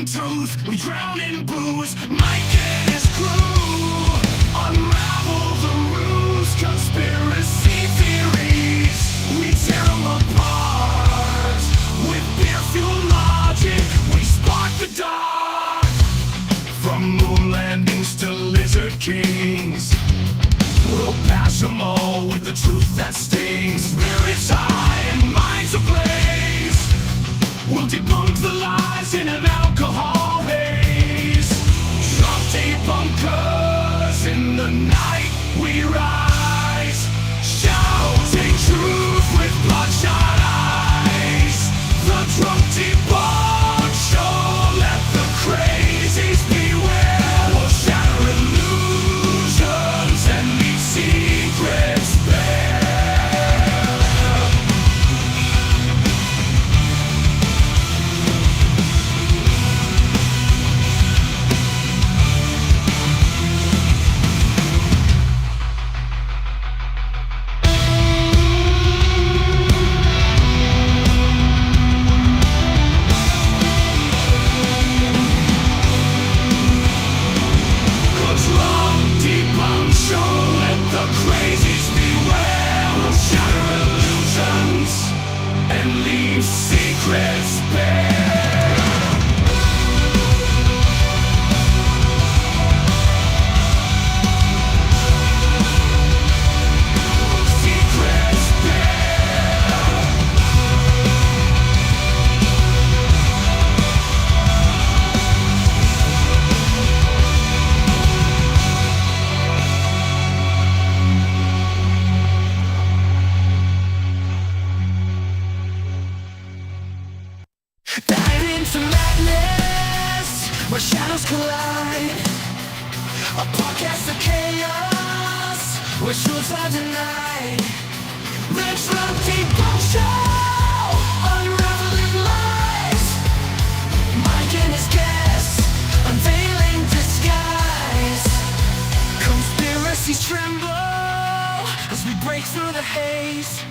Truth, we drown in booze. Mike and his crew unravel the ruse. Conspiracy theories, we tear them apart. With beer fuel logic, we spark the dark. From moon landings to lizard kings, we'll pass them all with the truth that stings. Spirits high and minds ablaze, we'll debunk the lies in an alcohol haze. Drop debunkers, in the night we rise, shouting truth with bloodshot eyes. The drunk debunk show, let the crazies beware. We'll shatter illusions and leave secrets bare. Secrets bare. Secrets bare. Dive into madness, where shadows collide. A podcast of chaos, where truths are denied. The Drunk Debunk Show, unraveling lies. Mike and his guests, unveiling disguise. Conspiracies tremble as we break through the haze,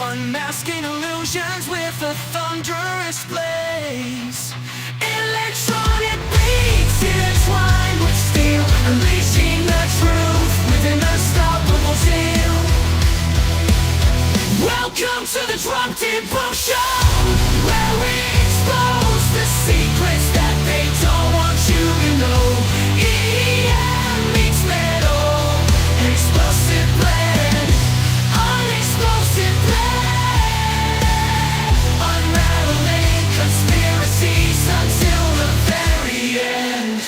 unmasking illusions with a thunderous blaze. Electronic beats intertwined with steel, unleashing the truth with an unstoppable zeal. Welcome to the Drunk Debunk Show, where we expose the secrets that they don't want you to know. EM meets metal, explosive blend, unexplosive blend, unraveling conspiracies until the very end.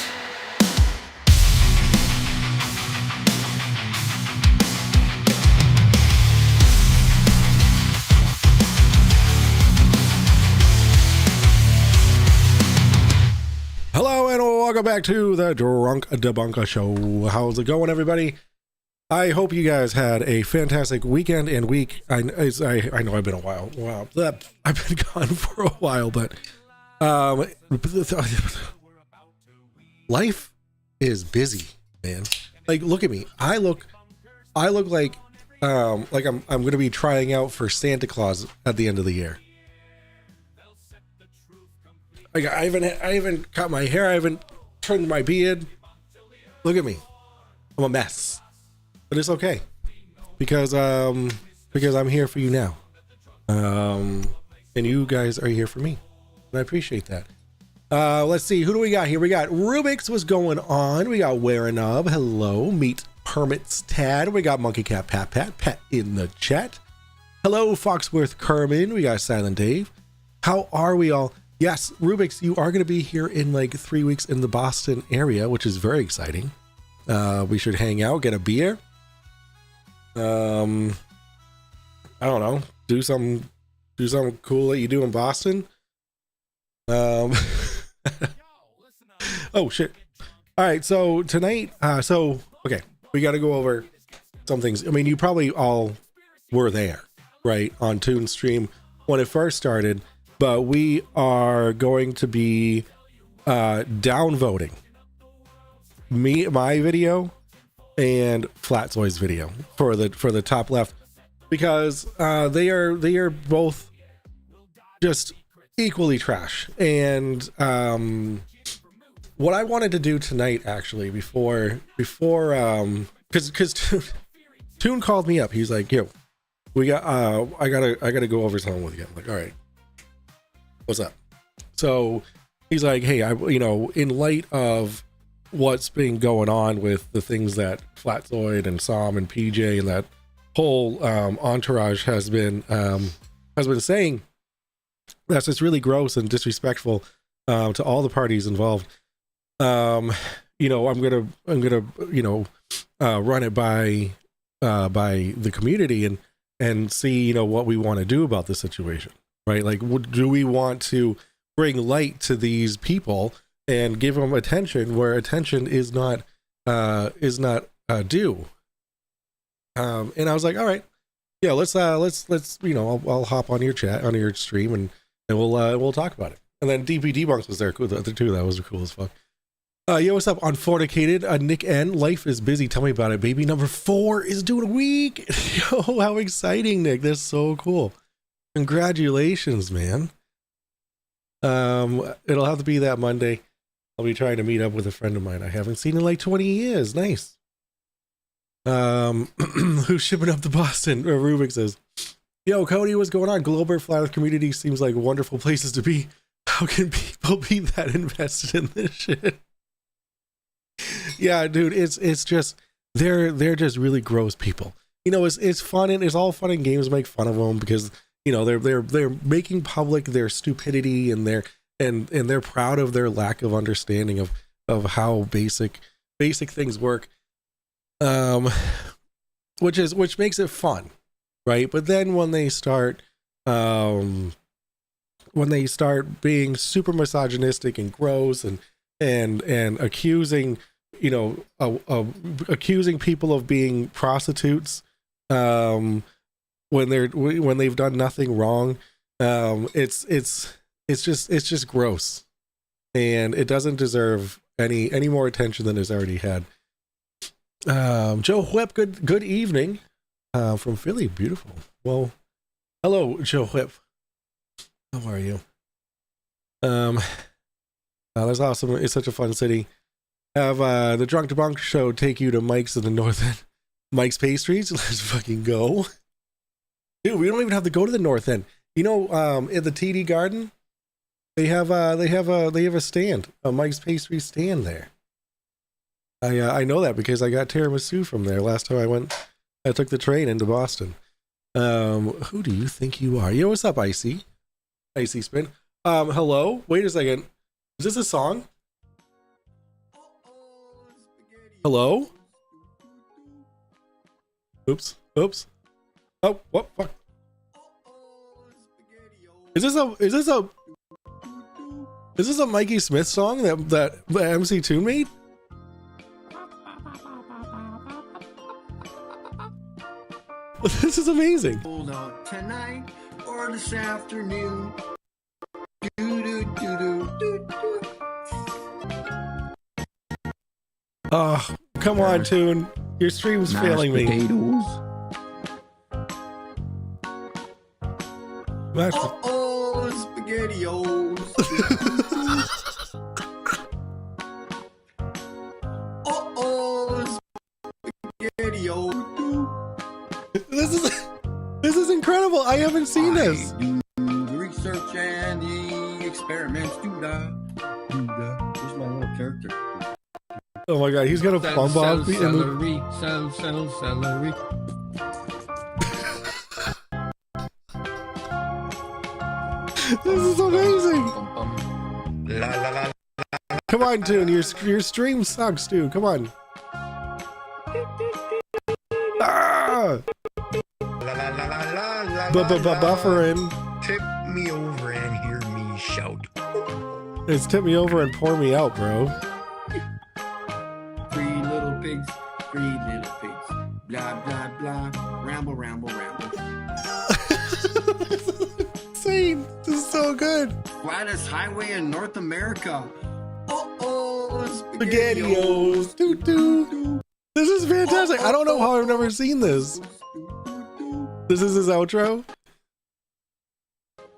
Hello and welcome back to the Drunk Debunk Show. How's it going, everybody? I hope you guys had a fantastic weekend and week. I know I've been a while. Wow, I've been gone for a while, but life is busy, man. Like, look at me. I look like I'm gonna be trying out for Santa Claus at the end of the year. Like, I haven't cut my hair. I haven't trimmed my beard. Look at me. I'm a mess, but it's okay because I'm here for you now, and you guys are here for me, and I appreciate that. Let's see, who do we got here? We got Rubik's, what's going on? We got Warenub, hello. Meet Permits Tad. We got Monkey Cat Pat in the chat. Hello, Foxworth Kerman. We got Silent Dave. How are we all? Yes, Rubik's, you are going to be here in like 3 weeks in the Boston area, which is very exciting. We should hang out, get a beer. I don't know, do something cool that you do in Boston. Oh shit. All right, so tonight, okay, we got to go over some things. I mean, you probably all were there, right, on Toon Stream when it first started. But we are going to be downvoting my video and Flatsoy's video for the top left, because they are both just equally trash. And what I wanted to do tonight, actually, before because Toon called me up. He's like, yo, we got I gotta go over something with you. I'm like, all right, what's up? So he's like, hey, in light of what's been going on with the things that Flatzoid and Som and PJ and that whole entourage has been saying, that's just really gross and disrespectful to all the parties involved. I'm gonna run it by the community and see what we want to do about this situation, right? Like, do we want to bring light to these people and give them attention where attention is not due? And I was like, all right, yeah, let's I'll hop on your chat, on your stream, and we'll talk about it. And then Debunk was there too. That was cool as fuck. Yo, what's up? Unfornicated, Nick N. Life is busy. Tell me about it. Baby number 4 is due in a week. Yo, how exciting, Nick. That's so cool. Congratulations, man. It'll have to be that Monday. I'll be trying to meet up with a friend of mine I haven't seen in like 20 years. Nice. Who's shipping up to Boston? Rubik says, yo, Cody, what's going on? Global Flat Earth community seems like wonderful places to be. How can people be that invested in this shit? Yeah, dude, it's just they're just really gross people. It's fun, and it's all fun and games to make fun of them because they're making public their stupidity, and they're proud of their lack of understanding of how basic things work, which makes it fun, right? But then when they start being super misogynistic and gross and accusing accusing people of being prostitutes when they've done nothing wrong, it's just gross, and it doesn't deserve any more attention than it's already had. Joe Whip, good evening from Philly. Beautiful. Well, hello, Joe Whip. How are you? That's awesome. It's such a fun city. Have the Drunk Debunk show take you to Mike's in the north end. Mike's Pastries. Let's fucking go, dude. We don't even have to go to the north end. In the TD Garden, they have a stand, a Mike's Pastries stand there. I know that because I got tiramisu from there last time I went. I took the train into Boston. Who do you think you are? Yo, what's up, Icy Spin? Hello. Wait a second. Is this a song? Hello? Oops. Oh, what? Fuck. Is this a Mikey Smith song that MC Toon made? This is amazing. Hold on tonight or this afternoon. Oh, come on, Toon. Your stream's failing me. Mashed SpaghettiOs. SpaghettiOs. This is incredible. I haven't seen this. The research and the experiments. Here's my little character. Oh my god, he's got a plumb bob. Celery. This is amazing. Come on, Toon. Your stream sucks, dude. Come on. Ah! Buffering. Tip me over and hear me shout. It's tip me over and pour me out, bro. Three little pigs. Blah, blah, blah. Ramble. Insane. This is so good. Flattest highway in North America. SpaghettiOs. Doo. This is fantastic. I don't know how I've never seen this. This is his outro.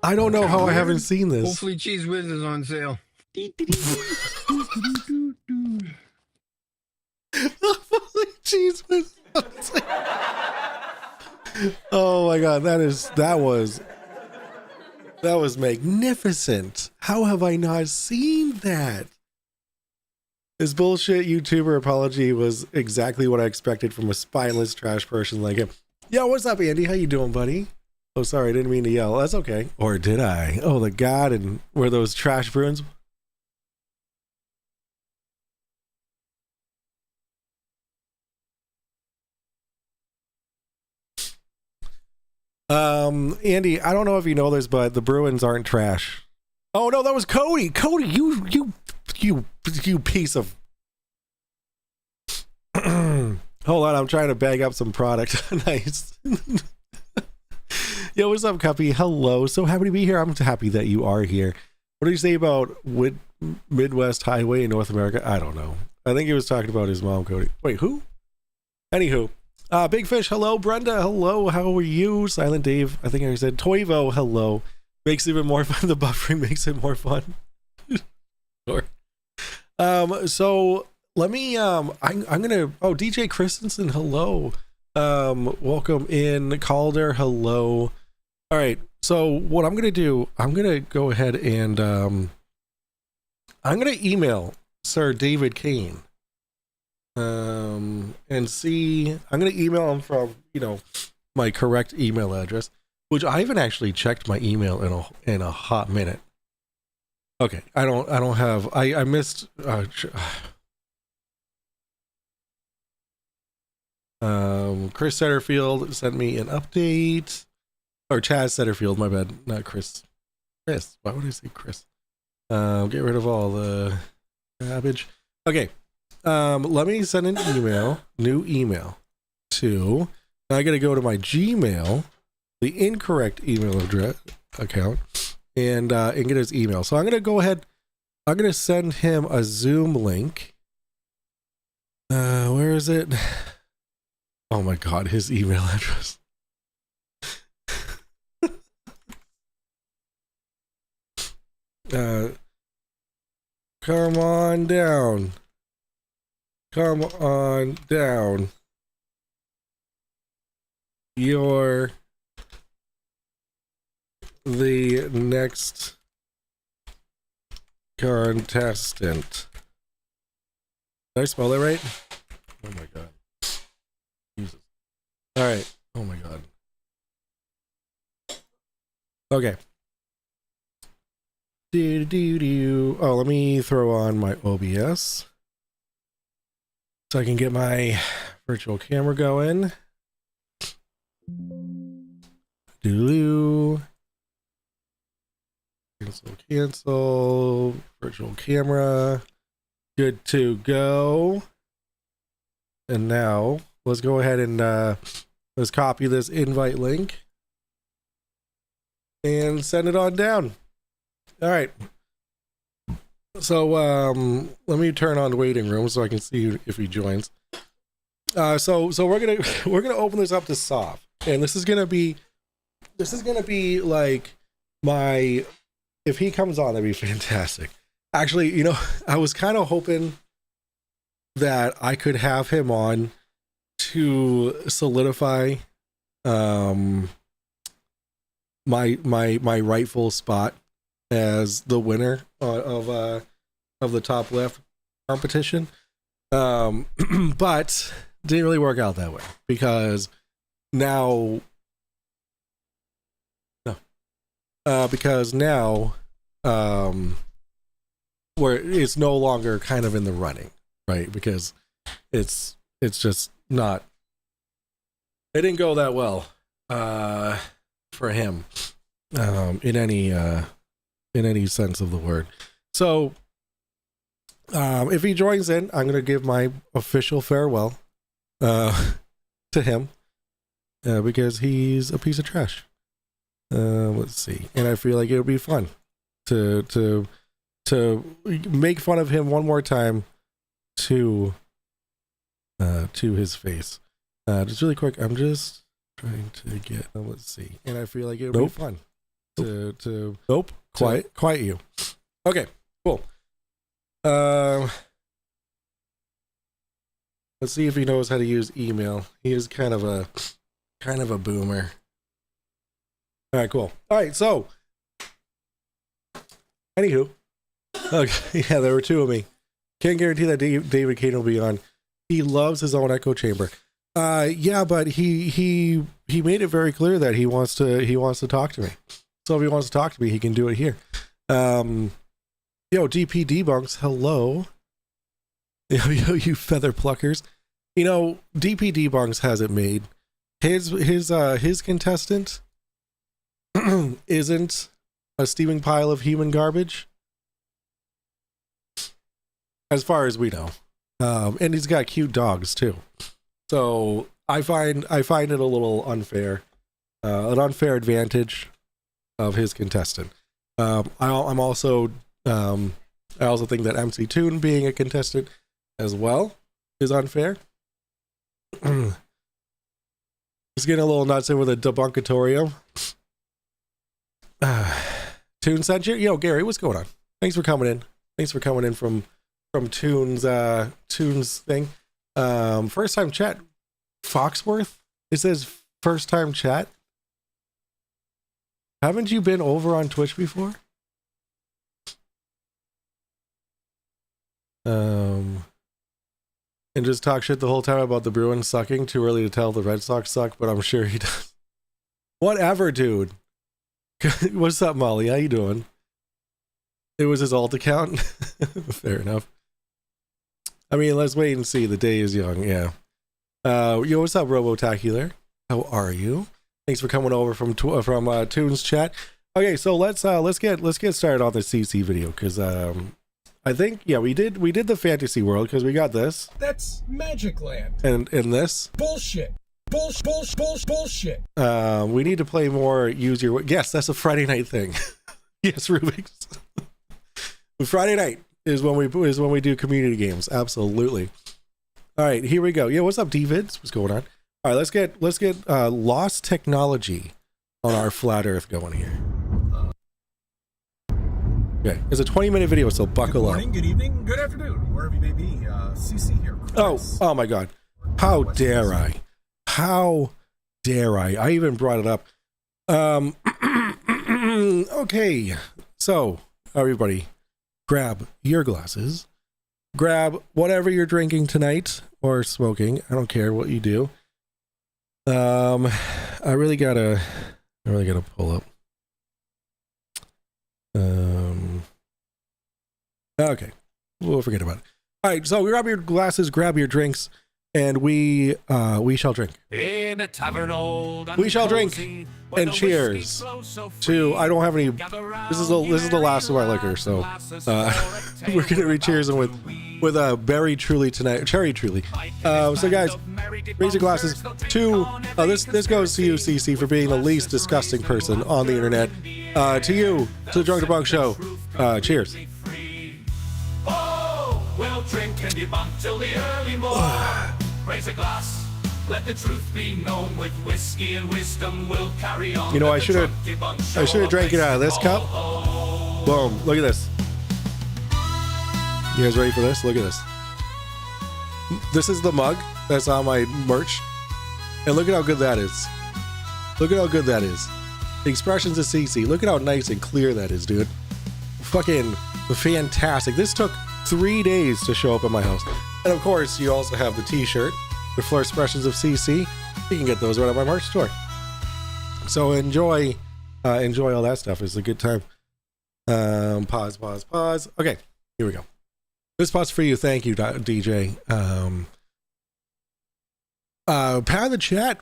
I don't know how I haven't seen this. Hopefully Cheese Whiz is on sale. Cheese Whiz. Oh my god, that was magnificent. How have I not seen that? This bullshit YouTuber apology was exactly what I expected from a spineless trash person like him. Yo, what's up, Andy? How you doing, buddy? Oh, sorry, I didn't mean to yell. That's okay. Or did I? Oh, the god, and were those trash Bruins? Andy, I don't know if you know this, but the Bruins aren't trash. Oh no, that was Cody. Cody, you piece of. Hold on, I'm trying to bag up some product. Nice. Yo, what's up, Cuppy? Hello. So happy to be here. I'm happy that you are here. What did you say about Midwest Highway in North America? I don't know. I think he was talking about his mom, Cody. Wait, who? Anywho. Big Fish, hello. Brenda, hello. How are you? Silent Dave, I think I said. Toivo, hello. Makes it even more fun. The buffering makes it more fun. Sure. So let me, I'm gonna, DJ Christensen, hello. Welcome in. Calder, hello. All right. So what I'm gonna do, I'm gonna go ahead and, I'm gonna email Sir David Kane. And see, I'm gonna email him from, my correct email address, which I haven't actually checked my email in a hot minute. Okay, I don't have, I missed Chris Setterfield sent me an update, or Chaz Setterfield, my bad, not Chris. Why would I say Chris? Get rid of all the garbage. Okay. Let me send an email, new email to, I gotta go to my Gmail, the incorrect email address account, and get his email. So I'm gonna go ahead, I'm gonna send him a Zoom link. Where is it? Oh my god, his email address. Come on down. Come on down. You're the next contestant. Did I spell that right? Oh my god. Jesus. All right. Oh my god. Okay. Oh, let me throw on my OBS so I can get my virtual camera going. Cancel, virtual camera, good to go. And now let's go ahead and let's copy this invite link and send it on down. All right. So let me turn on the waiting room so I can see if he joins. So we're gonna open this up to SOV, and this is gonna be like my, if he comes on, that'd be fantastic. Actually, I was kind of hoping that I could have him on to solidify my rightful spot as the winner of the top left competition, but didn't really work out that way because now where it's no longer kind of in the running, right? Because it's just not, it didn't go that well for him in any sense of the word. So if he joins in, I'm gonna give my official farewell to him because he's a piece of trash. Let's see, and I feel like it would be fun to make fun of him one more time to his face. Just really quick, I'm just trying to get, let's see, and I feel like it would be fun to nope, quiet you. Okay, cool. Let's see if he knows how to use email. He is kind of a boomer. All right, cool. All right, so anywho, okay, yeah, there were two of me. Can't guarantee that David Kane will be on. He loves his own echo chamber. Yeah, but he made it very clear that he wants to talk to me. So if he wants to talk to me, he can do it here. Yo, DP Debunks, hello. Yo, you feather pluckers. You know, DP Debunks has it made. His contestant isn't a steaming pile of human garbage, as far as we know. And he's got cute dogs too. So I find it a little unfair, an unfair advantage of his contestant. I also think that MC Toon being a contestant as well is unfair. Just getting a little nuts in with a debunkatorium. Toon sent you? Yo, Gary, what's going on? Thanks for coming in. Thanks for coming in from Toon's thing. First time chat. Foxworth? It says first time chat. Haven't you been over on Twitch before? And just talk shit the whole time about the Bruins sucking. Too early to tell the Red Sox suck, but I'm sure he does. Whatever, dude. What's up, Molly? How you doing? It was his alt account. Fair enough. I mean, let's wait and see. The day is young. Yeah. Yo, what's up, Robotacular? How are you? Thanks for coming over from Toon's chat. Okay, so let's get started on the CC video because I think we did the fantasy world because we got this. That's Magic Land. And this Bullshit. Bullshit. We need to play more. Use your. Yes, that's a Friday night thing. Yes, Rubik's. Friday night is when we do community games. Absolutely. All right, here we go. Yeah, what's up, Davids? What's going on? All right, let's get Lost Technology on our flat Earth going here. Okay, it's a 20-minute video, so buckle up. Good morning, good evening, good afternoon, wherever you may be. CC here. Chris. Oh my God! How dare I? How dare I? I even brought it up. Okay, so everybody, grab your glasses. Grab whatever you're drinking tonight or smoking. I don't care what you do. I really gotta pull up. Okay, we'll forget about it. All right, so grab your glasses, grab your drinks, and we shall drink. In a tavern old and We shall drink cozy, and cheers to. I don't have any. This is the last of my liquor, so we're gonna be cheersing with a berry truly tonight, cherry truly. So guys, raise your glasses to this goes to you, CC, for being the least disgusting person on the internet. To you, to the Drunk Debunk Show. Cheers. Oh, we'll drink and debunk till the early morn. Raise a glass, let the truth be known. With whiskey and wisdom we'll carry on. You know, I should have drank it out of this cup. Boom! Look at this. You guys ready for this? Look at this. This is the mug that's on my merch, and look at how good that is. Look at how good that is. The expressions of CC. Look at how nice and clear that is, dude. Fucking fantastic. This took 3 days to show up at my house. And of course, you also have the t-shirt, the Floor Expressions of CC. You can get those right at my merch store. So enjoy all that stuff. It's a good time. Pause. Okay, here we go. This spot's for you. Thank you, DJ. Pat of the chat,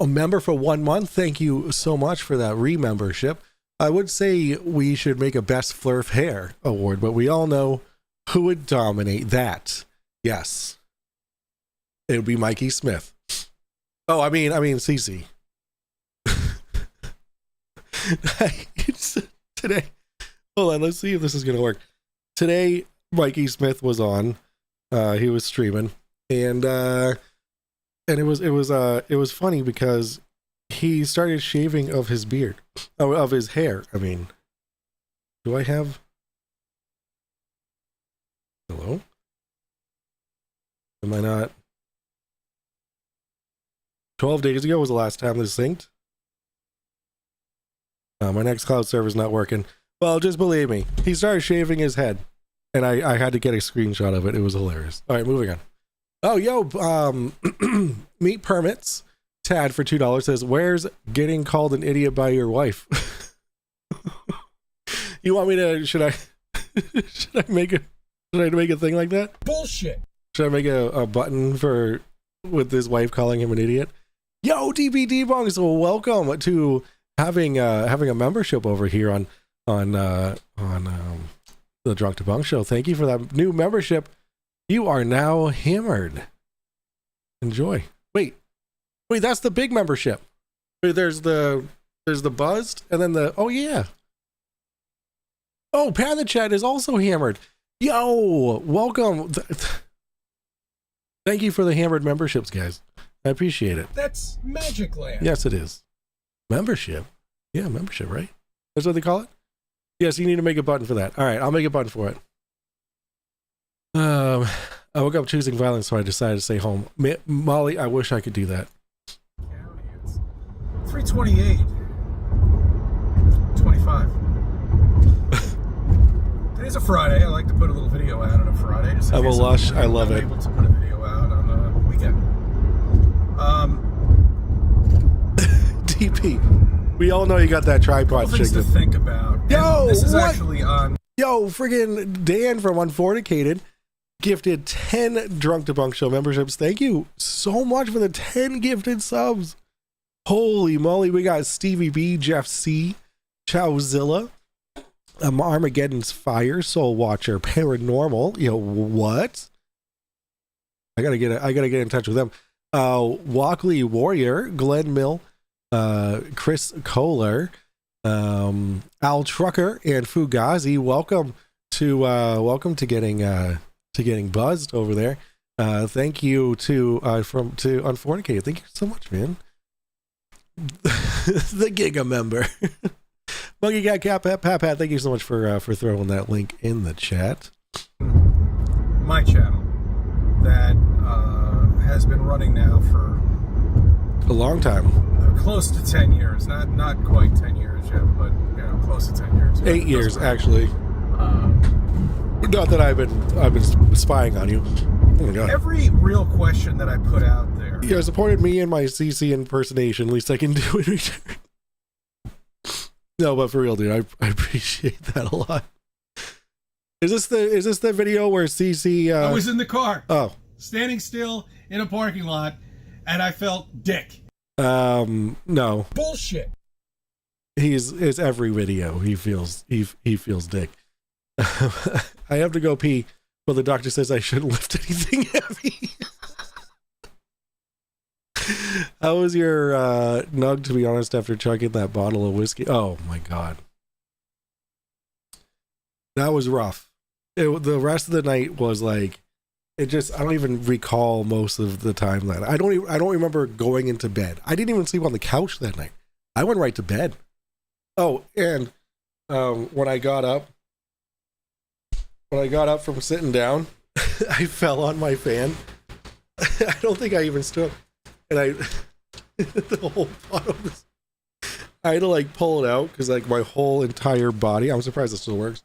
a member for 1 month. Thank you so much for that re-membership. I would say we should make a Best Flurf Hair award, but we all know who would dominate that. Yes. It would be Mikey Smith. Oh, I mean, CC. Today. Hold on, let's see if this is going to work. Today, Mikey Smith was on. He was streaming, and it was funny because he started shaving of his beard, of his hair. I mean, do I have? Hello? Am I not? 12 days ago was the last time this synced. My next cloud server is not working. Well, just believe me. He started shaving his head, and I had to get a screenshot of it. It was hilarious. All right, moving on. Oh, yo, meat permits. Tad for $2 says, "Where's getting called an idiot by your wife?" You want me to? Should I? Should I make a thing like that? Bullshit. Should I make a button for with his wife calling him an idiot? Yo, DB Debunk, so welcome to having a membership over here on the Drunk Debunk Show. Thank you for that new membership. You are now hammered. Enjoy. Wait, that's the big membership. Wait, there's the buzzed, and then oh yeah. Oh, Pat in the chat is also hammered. Yo, welcome. Thank you for the hammered memberships, guys. I appreciate it. That's Magic Land. Yes, it is. Membership. Yeah, membership, right? That's what they call it? Yes, you need to make a button for that. All right, I'll make a button for it. I woke up choosing violence, so I decided to stay home. Molly, I wish I could do that. County, it's 328. 25. Today's a Friday. I like to put a little video out on a Friday. Just I'm a lush. I love it. I'm able to put a video out on the weekend. DP, we all know you got that tripod Things to chicken. think about. Yo, And this is what? actually on. Yo, friggin' Dan from Unfornicated gifted 10 Drunk Debunk Show memberships. Thank you so much for the 10 gifted subs. Holy moly, we got Stevie B, Jeff C, Chowzilla, Armageddon's Fire, Soul Watcher, Paranormal. Yo, what? I gotta get in touch with them. Walkley Warrior, Glenn Mill, Chris Kohler, Al Trucker, and Fugazi. Welcome to getting buzzed over there. Thank you to Unfornicated. Thank you so much, man. The Giga member. Monkey Cat Pat, thank you so much for throwing that link in the chat. My channel that has been running now for A long time. close to 10 years. Not quite 10 years yet, but close to 10 years. 8 years, actually. Not that I've been spying on you. Oh my god. Every real question that I put out there. You guys supported me in my CC impersonation. At least I can do it in return. No, but for real, dude, I appreciate that a lot. Is this the video where CC? I was in the car, Oh, standing still in a parking lot, and I felt dick. no. Bullshit. It's every video. He feels dick. I have to go pee, but the doctor says I shouldn't lift anything heavy. How was your nug, to be honest, after chugging that bottle of whiskey? Oh my god, that was rough. The rest of the night was like, I don't even recall most of the time that I don't remember going into bed. I didn't even sleep on the couch that night. I went right to bed. Oh, and when I got up from sitting down, I fell on my fan. I don't think I even stood. And the whole bottom was, I had to like pull it out because like my whole entire body, I'm surprised it still works.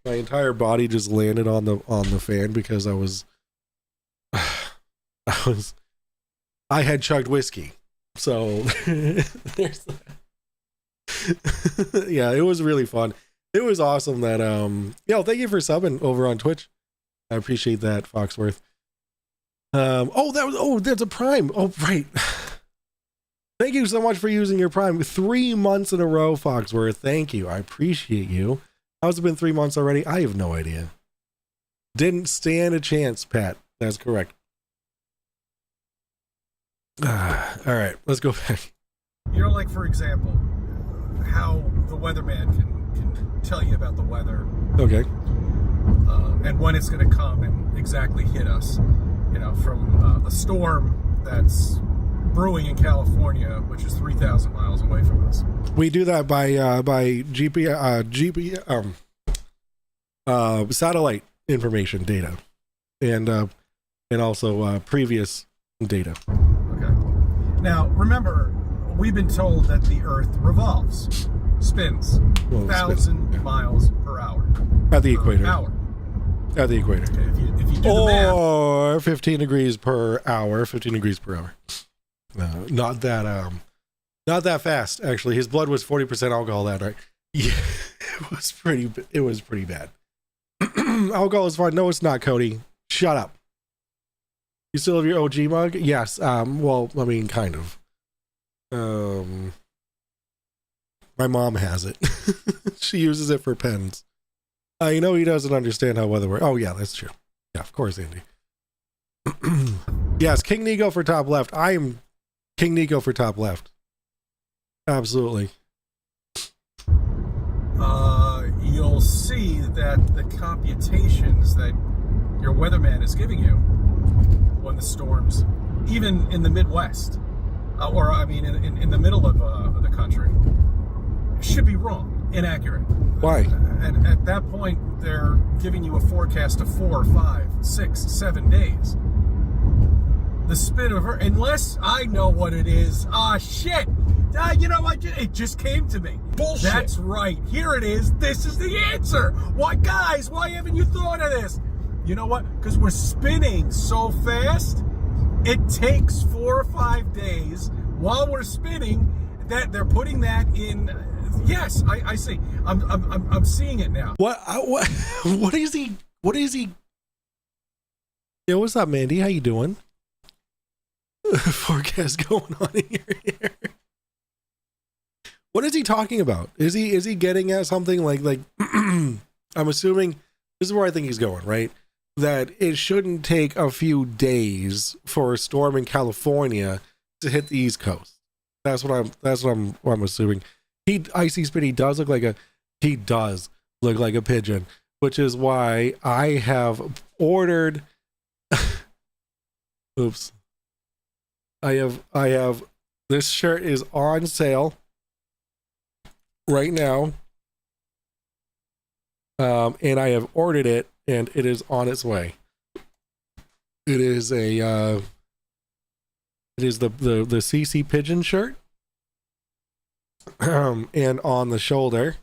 My entire body just landed on the fan because I had chugged whiskey. So there's that. Yeah, it was really fun. It was awesome that thank you for subbing over on Twitch. I appreciate that, Foxworth. That's a Prime. Oh, right. Thank you so much for using your Prime 3 months in a row, Foxworth. Thank you. I appreciate you. How's it been 3 months already? I have no idea. Didn't stand a chance, Pat. That's correct. All right, let's go back. Like for example, how the weatherman can tell you about the weather. Okay. And when it's going to come and exactly hit us. From a storm that's brewing in California, which is 3,000 miles away from us. We do that by satellite information data, and also previous data. Okay. Now, remember, we've been told that the Earth revolves, spins, Well, 1,000 miles per hour. At the Per equator. hour. At the equator. Okay, if you do the math, Or 15 degrees per hour. 15 degrees per hour. Not that fast. Actually, his blood was 40% alcohol that night. Yeah, it was pretty bad. Alcohol is fine. No, it's not, Cody. Shut up. You still have your OG mug? Yes. Well, I mean, kind of. My mom has it. She uses it for pens. You know, he doesn't understand how weather works. Oh, yeah, that's true. Yeah, of course, Andy. Yes, King Nico for top left. I am King Nico for top left. Absolutely. you'll see that the computations that your weatherman is giving you when the storms, even in the Midwest, or I mean in the middle of the country, should be wrong, inaccurate. Why? And at that point, they're giving you a forecast of 4, 5, 6, 7 days. The spin of her, unless I know what it is. Shit. You know what? It just came to me. Bullshit. That's right. Here it is. This is the answer. Why, guys, why haven't you thought of this? You know what? Because we're spinning so fast, it takes 4 or 5 days while we're spinning that they're putting that in. Yes, I see. I'm seeing it now. What is he? Yo, what's up, Mandy? How you doing? Forecast going on in your ear. What is he talking about? Is he getting at something like I'm assuming this is where I think he's going, right? That it shouldn't take a few days for a storm in California to hit the East Coast. That's what I'm assuming. Icy Spitty does look like a pigeon, which is why I have ordered oops. I have this shirt is on sale right now. And I have ordered it and it is on its way. It is the CC pigeon shirt. And on the shoulder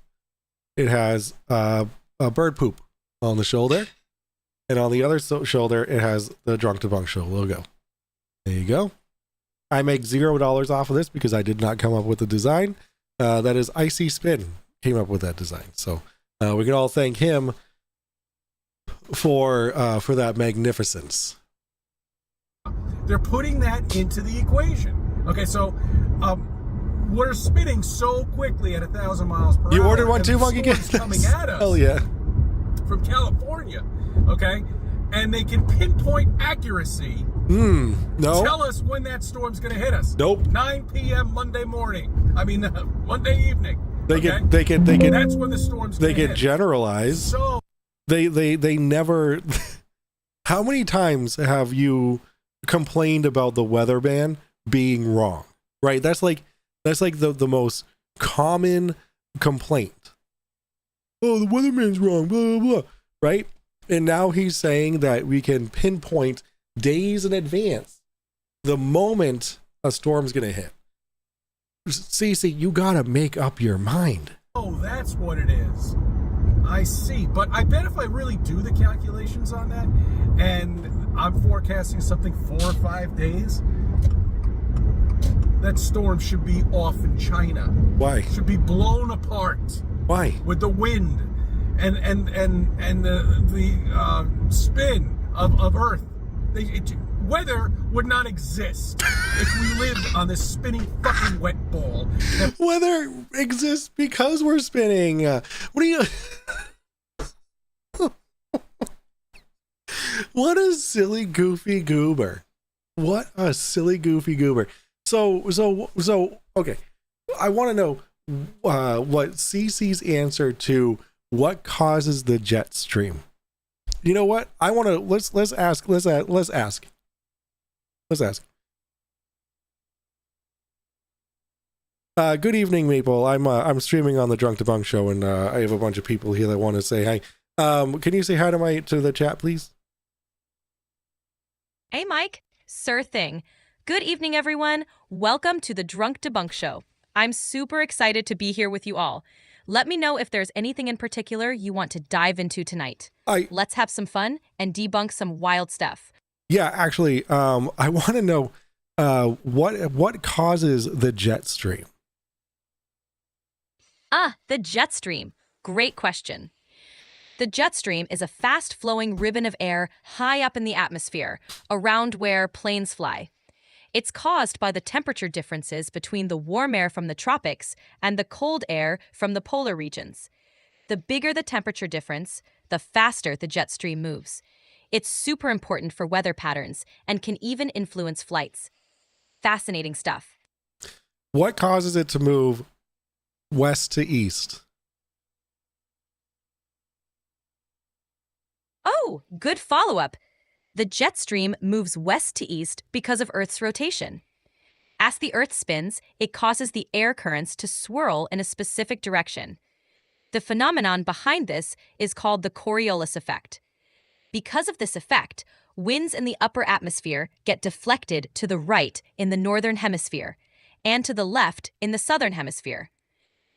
it has a bird poop on the shoulder, and on the other shoulder it has the Drunk Debunk Show logo. There you go. I make $0 off of this because I did not come up with the design. That is Icy Spin came up with that design. So we can all thank him for that magnificence. They're putting that into the equation. Okay, so we're spinning so quickly at 1,000 miles per hour. You ordered one too, Monkey Monkey? coming at us. Hell yeah. From California. Okay, and they can pinpoint accuracy. No. Tell us when that storm's going to hit us. Nope. 9 p.m. Monday morning. I mean, Monday evening. They okay? can That's when the storm's they going to can hit. generalize. So They never. How many times have you complained about the weatherman being wrong? Right. That's like the most common complaint. Oh, the weatherman's wrong. Blah blah blah. Right. And now he's saying that we can pinpoint days in advance the moment a storm's gonna hit. Cece, you gotta make up your mind. oh, that's what it is. I see. But I bet if I really do the calculations on that, and I'm forecasting something 4 or 5 days, that storm should be off in China. Why? Should be blown apart Why? with the wind and the spin of Earth. Weather would not exist if we lived on this spinning fucking wet ball. Weather exists because we're spinning. What are you? What a silly goofy goober! What a silly goofy goober! So okay. I want to know what CC's answer to what causes the jet stream. You know what? I want to. Let's ask. Good evening, Maple. I'm streaming on the Drunk Debunk show, and I have a bunch of people here that want to say hi. Can you say hi to the chat, please? Hey, Mike. Sir thing. Good evening, everyone. Welcome to the Drunk Debunk show. I'm super excited to be here with you all. Let me know if there's anything in particular you want to dive into tonight. Let's have some fun and debunk some wild stuff. Yeah, actually, I want to know what causes the jet stream. The jet stream. Great question. The jet stream is a fast-flowing ribbon of air high up in the atmosphere, around where planes fly. It's caused by the temperature differences between the warm air from the tropics and the cold air from the polar regions. The bigger the temperature difference, the faster the jet stream moves. It's super important for weather patterns and can even influence flights. Fascinating stuff. What causes it to move west to east? Oh, good follow-up. The jet stream moves west to east because of Earth's rotation. As the Earth spins, it causes the air currents to swirl in a specific direction. The phenomenon behind this is called the Coriolis effect. Because of this effect, winds in the upper atmosphere get deflected to the right in the northern hemisphere and to the left in the southern hemisphere.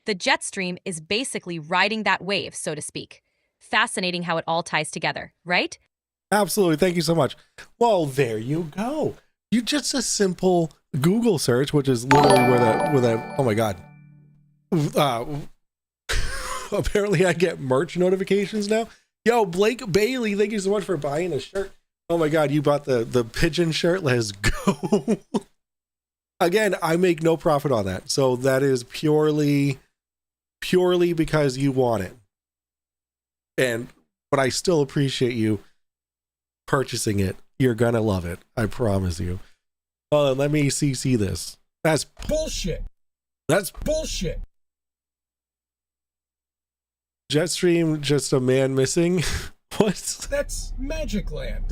The jet stream is basically riding that wave, so to speak. Fascinating how it all ties together, right? Absolutely. Thank you so much. Well, there you go. You just a simple Google search, which is literally where the oh my God. Apparently I get merch notifications now. Yo, Blake Bailey, thank you so much for buying a shirt. Oh my God, you bought the pigeon shirt. Let's go. Again, I make no profit on that. So that is purely because you want it. But I still appreciate you purchasing it. You're gonna love it. I promise you. Hold on, let me CC this. That's Bullshit. That's Bullshit. Jetstream, just a man missing. What? That's Magic Land.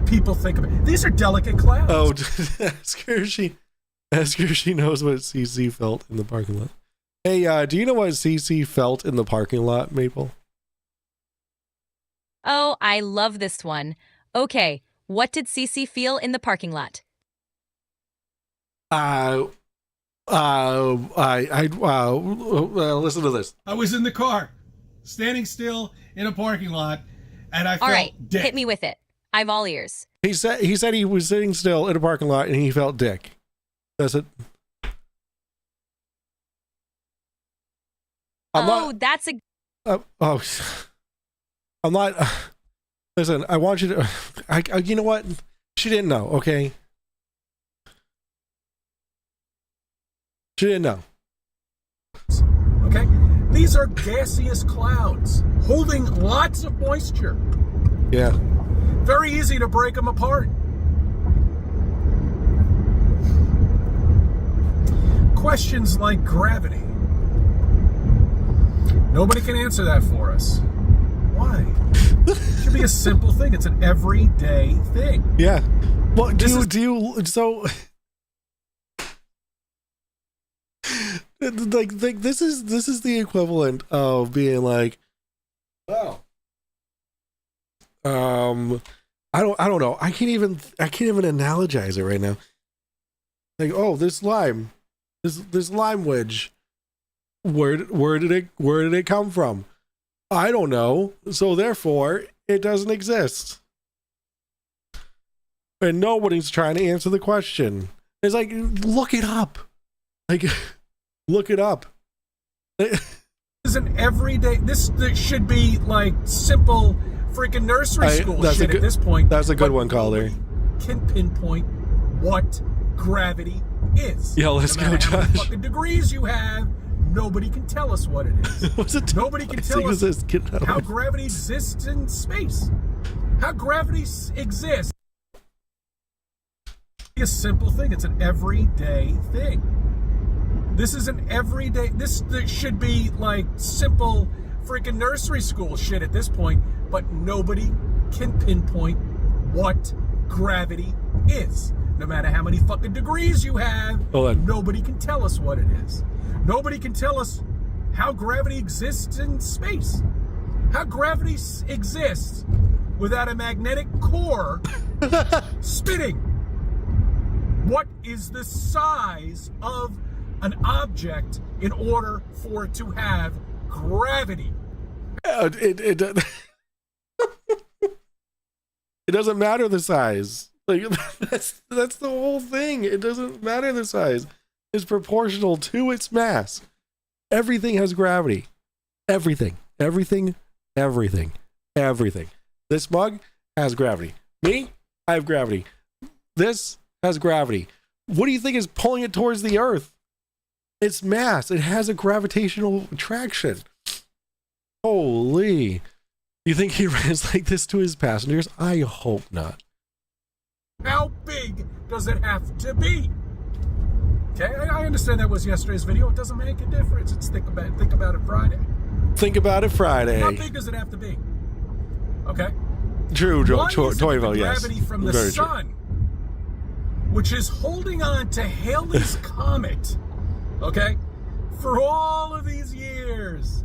People think of it. These are delicate clouds. Oh, ask her if she knows what CC felt in the parking lot. Hey, do you know what CC felt in the parking lot, Maple? Oh, I love this one. Okay, what did Cece feel in the parking lot? Listen to this. I was in the car, standing still in a parking lot, and I felt All right, dick. hit me with it. I'm all ears. He said he was sitting still in a parking lot and he felt dick. That's it. That's a... I'm not. Listen, I want you to. You know what? She didn't know. Okay. She didn't know. Okay? These are gaseous clouds holding lots of moisture. Yeah. Very easy to break them apart. Questions like gravity. Nobody can answer that for us. Why? It should be a simple thing. It's an everyday thing. Yeah. Well, This is this is the equivalent of being like, oh, I don't know. I can't even analogize it right now. Like, oh, this lime wedge. Where did it come from? I don't know. So therefore, it doesn't exist. And nobody's trying to answer the question. It's like, look it up. Like, look it up. This is an everyday. This should be like simple freaking nursery school shit at this point. That's a good one, caller. Can pinpoint what gravity is. Yeah, let's no go, matter how many Josh. fucking degrees you have, nobody can tell us what it is. What's it? Nobody can tell us how gravity exists in space. How gravity exists. It's a simple thing. It's an everyday thing. This is an everyday. This should be like simple freaking nursery school shit at this point, but nobody can pinpoint what gravity is. No matter how many fucking degrees you have, Hold on. nobody can tell us what it is. Nobody can tell us how gravity exists in space. How gravity exists without a magnetic core spinning. What is the size of an object in order for it to have gravity? It doesn't matter the size. Like that's the whole thing. It doesn't matter the size. It's proportional to its mass. Everything has gravity. Everything. This mug has gravity. Me, I have gravity. This has gravity. What do you think is pulling it towards the earth? It's mass. It has a gravitational attraction. Holy. You think he runs like this to his passengers? I hope not. How big does it have to be? Okay, I understand that was yesterday's video. It doesn't make a difference. It's think about it Friday. Think about it Friday. How big does it have to be? Okay. True, Why isn't it Toivo, the yes. gravity from the Very sun, which is holding on to Halley's Comet, okay, for all of these years.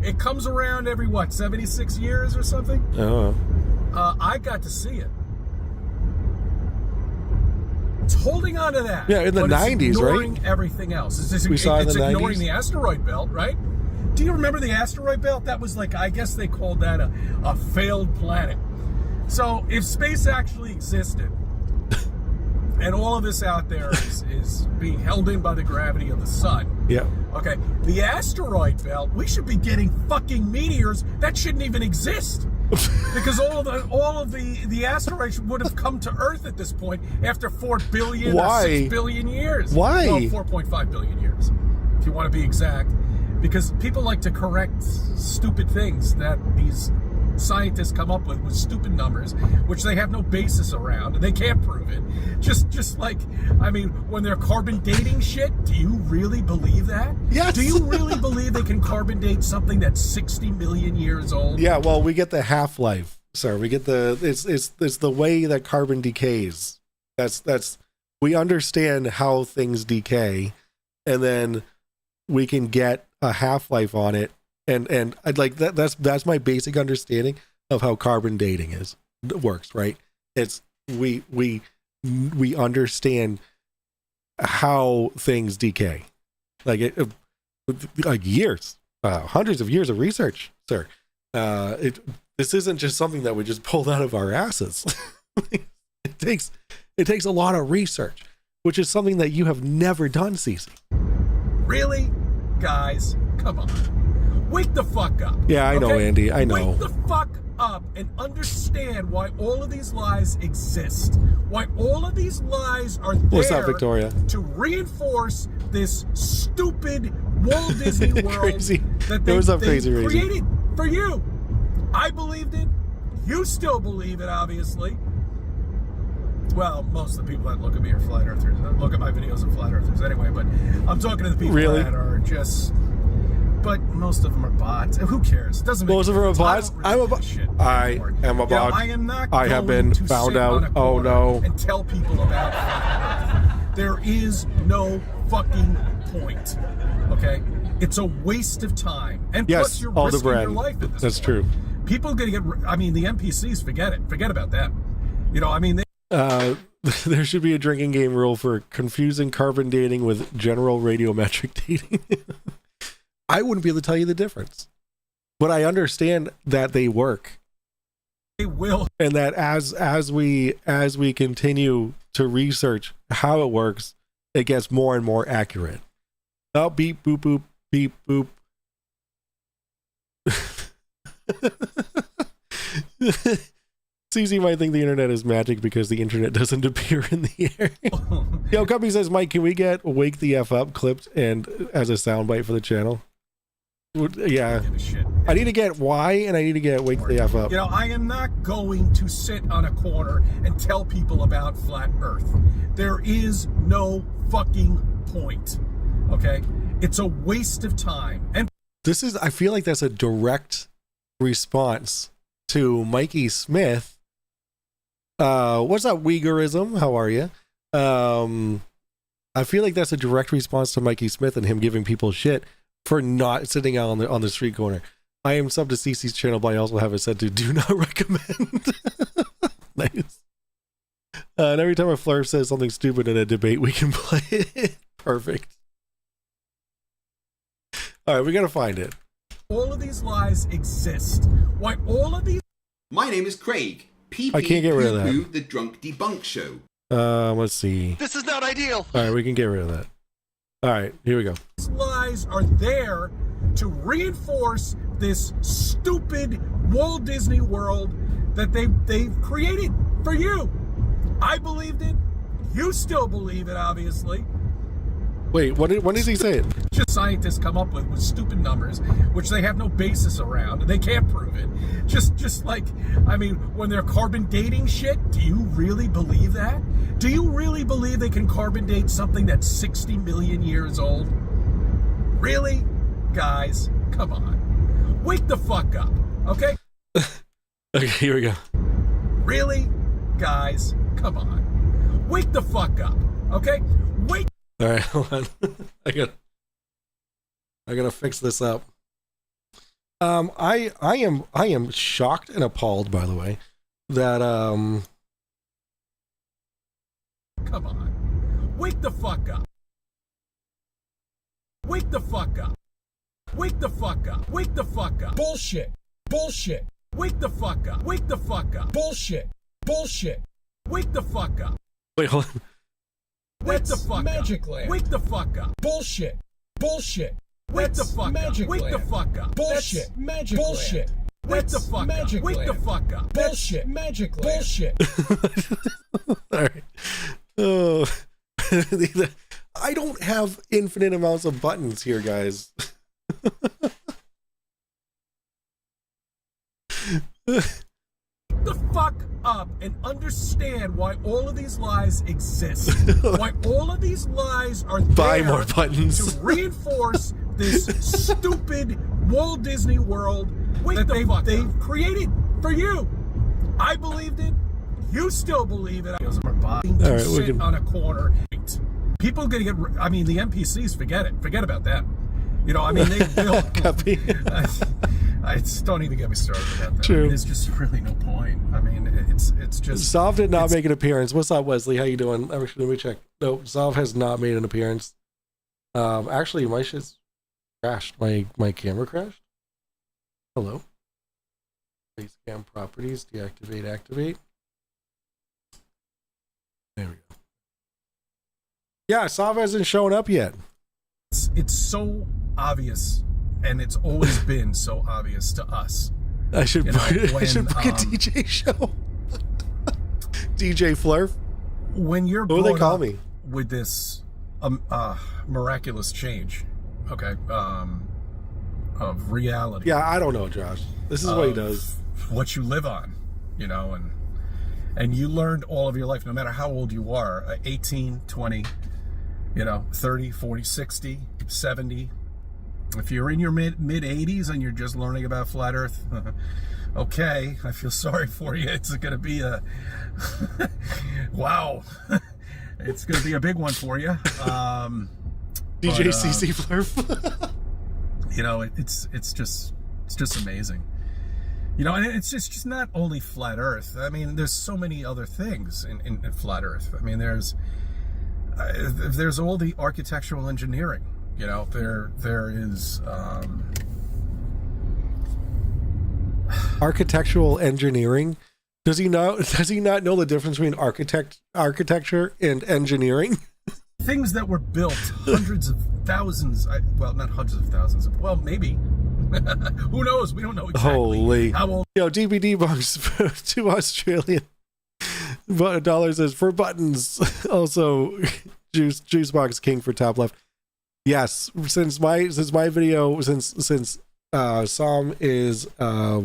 It comes around every, 76 years or something? Oh. I got to see it. It's holding on to that. Yeah, in the but 90s, it's right? ignoring everything else. We saw it in it's the ignoring 90s? the asteroid belt, right? Do you remember the asteroid belt? That was like, I guess they called that a failed planet. So if space actually existed, and all of this out there is being held in by the gravity of the sun. Yeah. Okay, the asteroid belt, we should be getting fucking meteors that shouldn't even exist. Because all of the asteroids would have come to Earth at this point after 4 billion Why? or 6 billion years. Why? Well, 4.5 billion years, if you want to be exact. Because people like to correct stupid things that these scientists come up with stupid numbers, which they have no basis around, and they can't prove it. Just like, I mean, when they're carbon dating shit, do you really believe that? Yes. Do you really believe they can carbon date something that's 60 million years old? Yeah, well, we get the half-life, sir. We get it's the way that carbon decays. That's we understand how things decay, and then we can get a half-life on it. And I'd like that's my basic understanding of how carbon dating works, right? It's we understand how things decay, like years, hundreds of years of research, sir. This isn't just something that we just pulled out of our asses. it takes a lot of research, which is something that you have never done, Cece. Really, guys, come on. Wake the fuck up. Yeah, I know, Andy. I know. Wake the fuck up and understand why all of these lies exist. Why all of these lies are there. What's up, Victoria? To reinforce this stupid Walt Disney World Crazy. that they, What's up, they Crazy Razy? created for you. I believed it. You still believe it, obviously. Well, most of the people that look at me are flat earthers. Look at my videos of flat earthers anyway, but I'm talking to the people Really? that are just... But most of them are bots. Who cares? It doesn't make Most of them are bots? I'm a bot. I am a bot. I am not I have been going to found sit on out. a Oh, corner no. and tell people about flat Earth. There is no fucking point. Okay? It's a waste of time. And Yes, plus you're all the risking your brand. life at this That's point. true. People are going to get... I mean, the NPCs, forget it. Forget about them. You know, I mean... There should be a drinking game rule for confusing carbon dating with general radiometric dating. I wouldn't be able to tell you the difference, but I understand that they work, They will. and that as we continue to research how it works, it gets more and more accurate. Oh, beep boop boop beep boop. CZ might think the internet is magic because the internet doesn't appear in the air. Yo, Cubby says, Mike, can we get "Wake the F Up" clipped and as a soundbite for the channel? Yeah, Give a shit. I need to get "Why" and I need to get "Wake the F Up." You know, I am not going to sit on a corner and tell people about flat Earth. There is no fucking point. Okay? It's a waste of time. And This is, I feel like that's a direct response to Mikey Smith What's up, Uyghurism? How are you? I feel like that's a direct response to Mikey Smith and him giving people shit for not sitting out on the street corner. I am sub to CC's channel, but I also have it set to do not recommend. Nice. And every time a Flurf says something stupid in a debate, we can play it. Perfect. All right, we gotta find it. All of these lies exist. Why all of these... My name is Craig. PP I can't get rid of that. Poo-Poo, the Drunk Debunk Show. Let's see. This is not ideal. All right, we can get rid of that. All right, here we go. lies are there to reinforce this stupid Walt Disney World that they've created for you. I believed it. You still believe it, obviously. Wait, when does he say it? Just scientists come up with stupid numbers, which they have no basis around, and they can't prove it. Just like, I mean, when they're carbon dating shit, do you really believe that? Do you really believe they can carbon date something that's 60 million years old? Really? Guys, come on. Wake the fuck up, okay? Okay, here we go. Really? Guys, come on. Wake the fuck up, okay? Wake. All right, hold on. I gotta fix this up. I am shocked and appalled, by the way, that Come on. Wake the fuck up. Wake the fuck up. Wake the fuck up. Wake the fuck up. Bullshit. Bullshit. Wake the fuck up. Wake the fuck up. Bullshit. Bullshit. Wake the fuck up. wait, hold on. Wake the fuck Magic up. Land. Wake the fuck up. Bullshit. Bullshit. Wake the fuck Magic up. Wake the Land. fuck up. Bullshit. That's Magic Bullshit. Land. Wake the That's fuck Magic up. Wake the Land. fuck up. Bullshit. That's Magic Land. bullshit. All right. Oh, I don't have infinite amounts of buttons here, guys. The fuck up and understand why all of these lies exist. Why all of these lies are Buy there more buttons. to reinforce this stupid Walt Disney World that they've created for you. I believed it. You still believe it. All right, we sit can- on a corner. People are gonna get. I mean, the NPCs. Forget it. Forget about them. You know. I mean, they'll. Copy. I just don't even get me started about that. True. I mean, there's just really no point. I mean, it's just. Sov did not make an appearance. What's up, Wesley? How you doing? Actually, let me check. No, Sov has not made an appearance. Actually, my shit's crashed. My camera crashed. Hello. Facecam properties. Deactivate. Activate. There we go. Yeah, Sov hasn't shown up yet. It's so obvious, and it's always been so obvious to us. I should You know, I should book a when, DJ show. DJ Flurf. When you're What do they brought call up me? with this miraculous change, okay, of reality. Yeah, I don't know, Josh. This is what he does. What you live on, you know, and you learned all of your life, no matter how old you are, 18, 20, you know, 30, 40, 60, 70. If you're in your mid 80s and you're just learning about flat Earth, okay, I feel sorry for you. It's going to be a wow. It's going to be a big one for you. DJ CC Flurf. You know, it's just amazing. You know, and it's just not only flat Earth. I mean, there's so many other things in flat Earth. I mean, there's all the architectural engineering. You know, there is Architectural engineering. Does he not know the difference between architecture and engineering? things that were built hundreds of thousands. Well, not hundreds of thousands. Well, maybe. Who knows? We don't know exactly. Holy. How old. Yo, DVD bunks for $2 Australian dollars is for buttons. Also, Juicebox King for top left. Yes, since my video, since Sam is a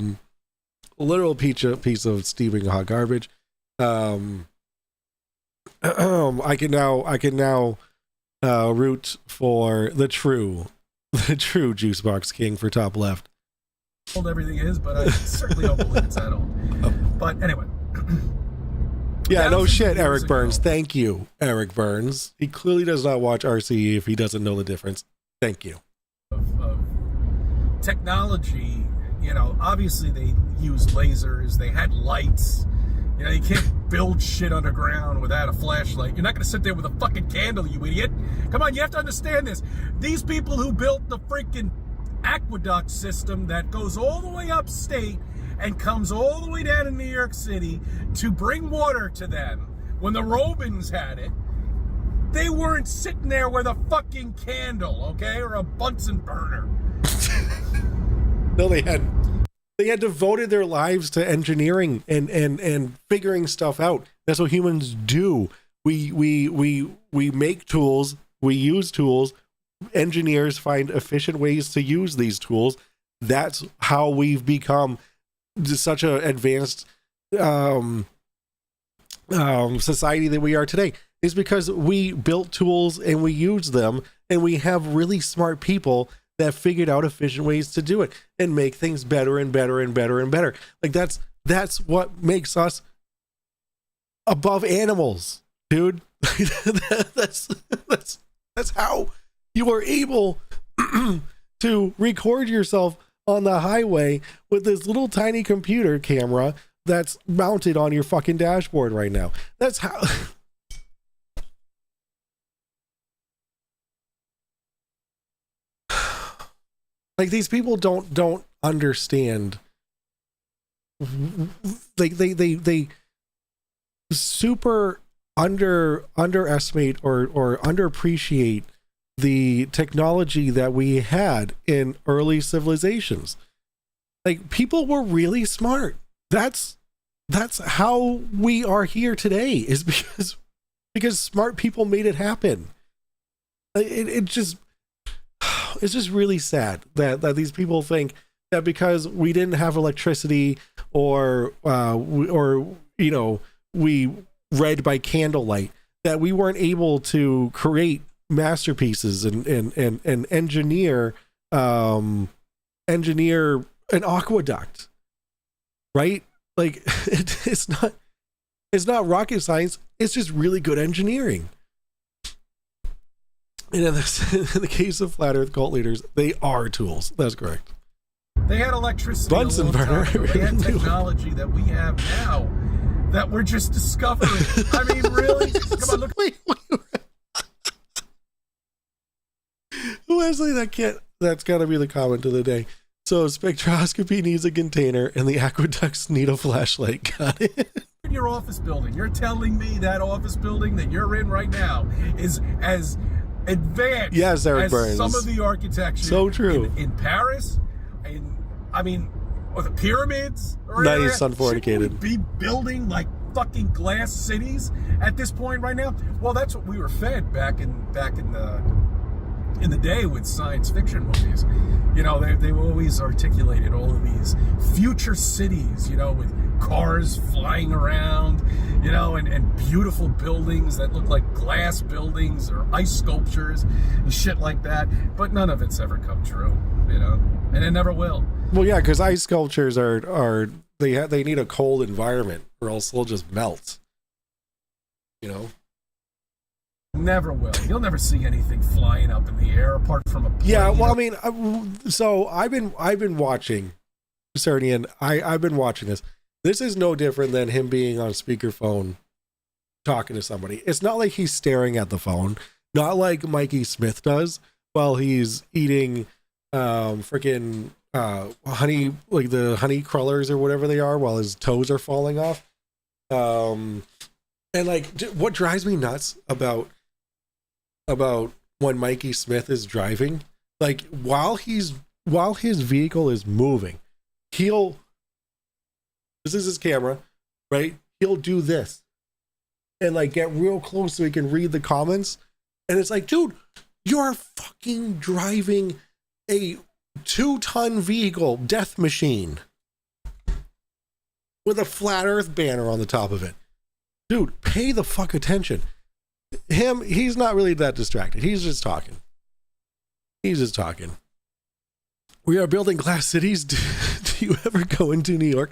literal piece of steaming hot garbage, I can now root for the true Juicebox King for top left. Old everything is, but I certainly don't believe it's that old. But anyway, Yeah, no 1,000 shit, years Eric Burns. ago. Thank you, Eric Burns. He clearly does not watch RCE if he doesn't know the difference. Thank you. Of technology, you know, obviously they used lasers, they had lights. You know, you can't build shit underground without a flashlight. You're not going to sit there with a fucking candle, you idiot. Come on, you have to understand this. These people who built the freaking aqueduct system that goes all the way upstate and comes all the way down to New York City to bring water to them, when the Romans had it, they weren't sitting there with a fucking candle, okay, or a Bunsen burner. No, they had devoted their lives to engineering and figuring stuff out. That's what humans do. We make tools, we use tools. Engineers find efficient ways to use these tools. That's how we've become such an advanced society that we are today. Is because we built tools and we used them, and we have really smart people that figured out efficient ways to do it and make things better and better and better and better. Like that's what makes us above animals, dude. that's how you are able to record yourself on the highway with this little tiny computer camera that's mounted on your fucking dashboard right now. That's how. Like, these people don't understand. Like they super underestimate or underappreciate the technology that we had in early civilizations. Like, people were really smart. That's how we are here today, is because smart people made it happen. It's just really sad that these people think that because we didn't have electricity or you know, we read by candlelight, that we weren't able to create masterpieces and engineer an aqueduct, right? Like, it's not rocket science. It's just really good engineering. And in the case of flat Earth cult leaders, they are tools. That's correct. They had electricity. Bunsen burner. They had technology that we have now that we're just discovering. I mean, really? Come on, look. Wait. Leslie, that's got to be the comment of the day. So spectroscopy needs a container and the aqueducts need a flashlight. Got it? In your office building, you're telling me that office building that you're in right now is as advanced, yes, Eric as Burns, some of the architecture so true in Paris, or the pyramids, or nice, unforticated. Should we be building like fucking glass cities at this point right now? Well, that's what we were fed back in the day with science fiction movies. You know, they've always articulated all of these future cities, you know, with cars flying around, you know, and beautiful buildings that look like glass buildings or ice sculptures and shit like that. But none of it's ever come true, you know, and it never will. Well, yeah, because ice sculptures they need a cold environment or else they'll just melt. You know. Never will. You'll never see anything flying up in the air apart from a plane. Yeah, well, I mean, so I've been watching Cernian. I've been watching this. This is no different than him being on speakerphone talking to somebody. It's not like he's staring at the phone, not like Mikey Smith does while he's eating freaking honey, like the honey crullers or whatever they are, while his toes are falling off. And like, what drives me nuts about when Mikey Smith is driving, like while his vehicle is moving, this is his camera, right? He'll do this and like get real close so he can read the comments. And it's like, dude, you're fucking driving a 2-ton vehicle, death machine, with a flat Earth banner on the top of it. Dude, pay the fuck attention. He's not really that distracted. He's just talking. We are building glass cities. Do you ever go into New York?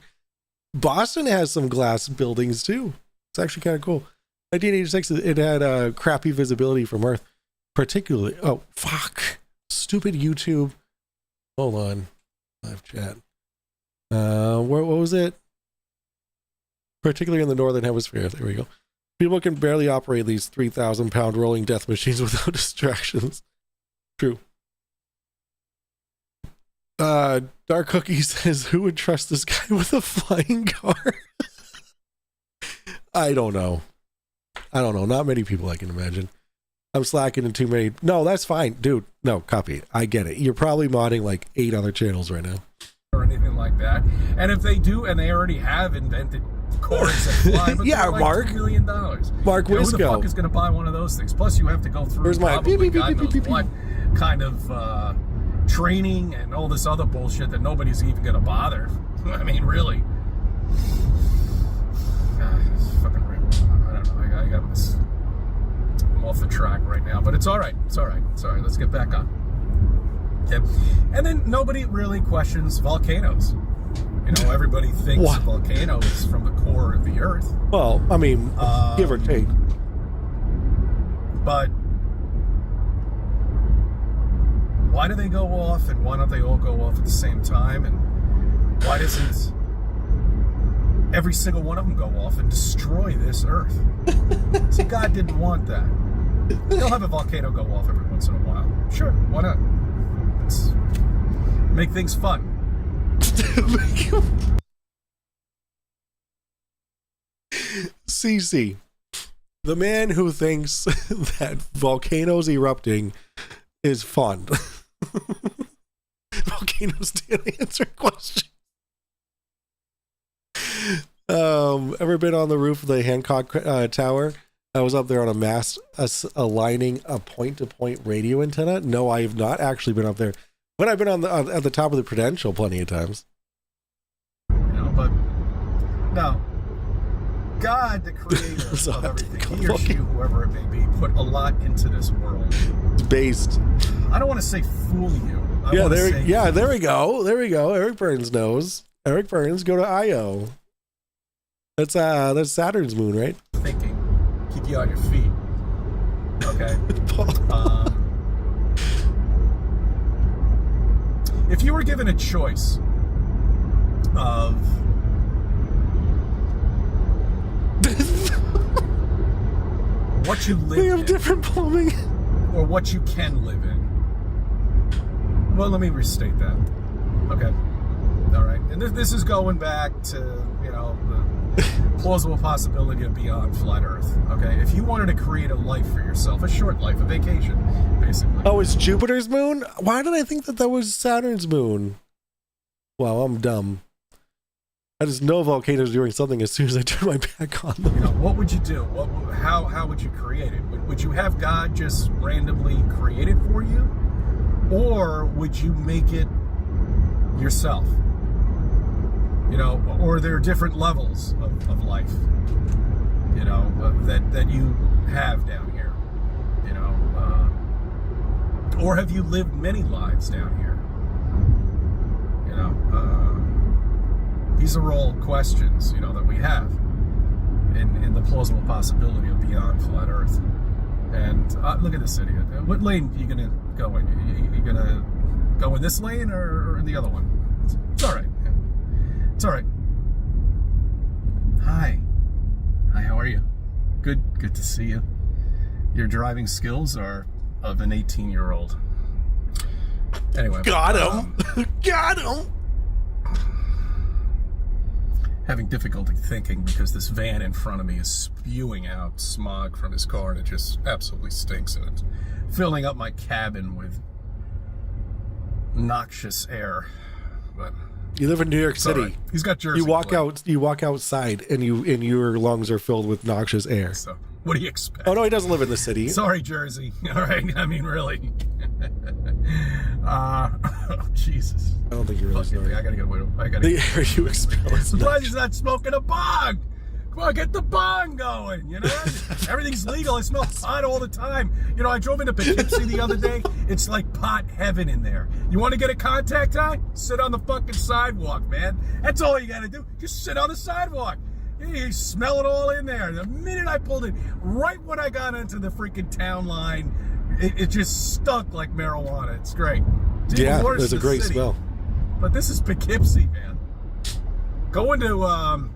Boston has some glass buildings too. It's actually kind of cool. 1986, it had crappy visibility from Earth, particularly. Oh, fuck. Stupid YouTube. Hold on. Live chat. What was it? Particularly in the Northern Hemisphere. There we go. People can barely operate these 3,000-pound rolling death machines without distractions. True. Dark Cookie says, who would trust this guy with a flying car? I don't know. Not many people, I can imagine. I'm slacking in too many. No, that's fine, dude. No, copy. I get it. You're probably modding like 8 other channels right now. Or anything like that. And if they do, and they already have invented cars that fly, but yeah, they're like Mark. $2 million. Mark Who the Wisco. fuck is going to buy one of those things? Plus, you have to go through Where's my probably beep, beep, God beep, knows beep, beep, what kind of training and all this other bullshit that nobody's even going to bother. I mean, really. It's fucking real. I don't know. I got this. I'm off the track right now, but it's all right. It's all right. It's all right. Let's get back on. Okay. And then nobody really questions volcanoes. You know, everybody thinks a volcano is from the core of the earth. Well, I mean, give or take. But why do they go off, and why don't they all go off at the same time? And why doesn't every single one of them go off and destroy this earth? See, God didn't want that. He'll have a volcano go off every once in a while. Sure, why not? Let's make things fun. CC, the man who thinks that volcanoes erupting is fun. Volcanoes didn't answer questions. Ever been on the roof of the Hancock Tower? I was up there on a mast aligning a point-to-point radio antenna. No, I have not actually been up there, but I've been at the top of the Prudential plenty of times. You know, but no. God, the creator of everything, he or she, whoever it may be, put a lot into this world. It's based. I don't want to say fool you. There we go. There we go. Eric Burns knows. Eric Burns, go to IO. That's Saturn's moon, right? Thinking, keep you on your feet. Okay. If you were given a choice of what you live we have in, different plumbing, or what you can live in. Well, let me restate that. Okay. All right. And this is going back to, you know, the plausible possibility of beyond flat Earth. Okay. If you wanted to create a life for yourself, a short life, a vacation, basically. Oh, it's Jupiter's moon? Why did I think that was Saturn's moon? Wow, I'm dumb. I just know volcanoes doing something as soon as I turn my back on them. You know, what would you do? How would you create it? Would you have God just randomly create it for you? Or would you make it yourself? You know, or there are different levels of life, you know, that you have down here, you know, or have you lived many lives down here? You know, these are all questions, you know, that we have in the plausible possibility of beyond flat Earth. And look at this idiot. What lane are you going to go in? You going to go in this lane or in the other one? It's all right. It's all right. Hi, how are you? Good to see you. Your driving skills are of an 18-year-old. Anyway. Got him. Got him. Having difficulty thinking because this van in front of me is spewing out smog from his car, and it just absolutely stinks, and it's filling up my cabin with noxious air. But you live in New York City. Right. He's got Jersey. You walk outside, and your lungs are filled with noxious air. So, what do you expect? Oh no, he doesn't live in the city. Sorry, Jersey. All right, I mean, really. Oh, Jesus. I don't think you're really sorry. I gotta get away. The air you expel is surprised he's not smoking a bong. Come on, get the bong going, you know? Everything's legal. I smell pot all the time. You know, I drove into Poughkeepsie the other day. It's like pot heaven in there. You want to get a contact high? Sit on the fucking sidewalk, man. That's all you got to do. Just sit on the sidewalk. You smell it all in there. The minute I pulled it, right when I got into the freaking town line, it just stunk like marijuana. It's great. It's even Yeah, worse there's a in the great city. smell. But this is Poughkeepsie, man. Going to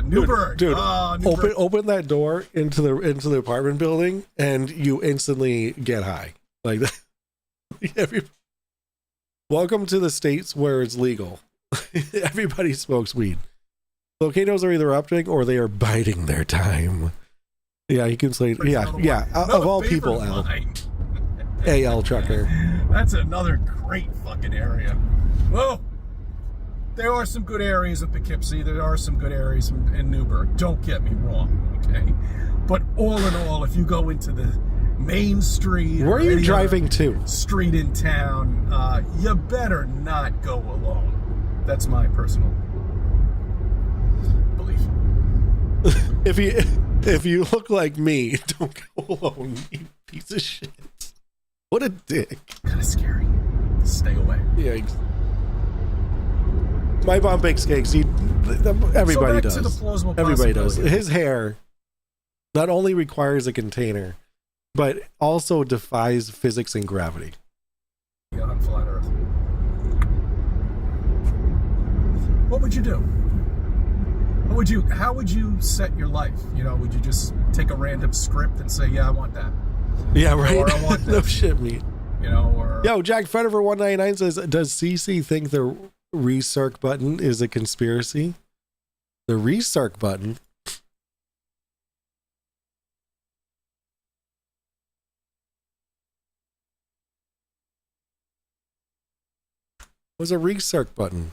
Newburgh. Dude, Newburgh. open that door into the apartment building, and you instantly get high. Like that. Welcome to the states where it's legal. Everybody smokes weed. Volcanoes are either erupting or they are biding their time. Yeah, you can say, yeah. Of all people, Al Trucker. That's another great fucking area. Well, there are some good areas of Poughkeepsie. There are some good areas in Newburgh. Don't get me wrong, okay? But all in all, if you go into the main street, where are you driving to? Street in town, you better not go alone. That's my personal belief. If you look like me, don't go alone, you piece of shit. What a dick. Kind of scary. Stay away. Yeah. My mom bakes cakes. Everybody does. To the plausible Everybody does. possibility. His hair not only requires a container, but also defies physics and gravity. On flat Earth. What would you do? How would you set your life? You know, would you just take a random script and say, yeah, I want that? Yeah, right. Or I want No this. shit, me. You know, or Yo, Jack Federer 199 says, does CC think the recirc button is a conspiracy? The recirc button? What's a recirc button?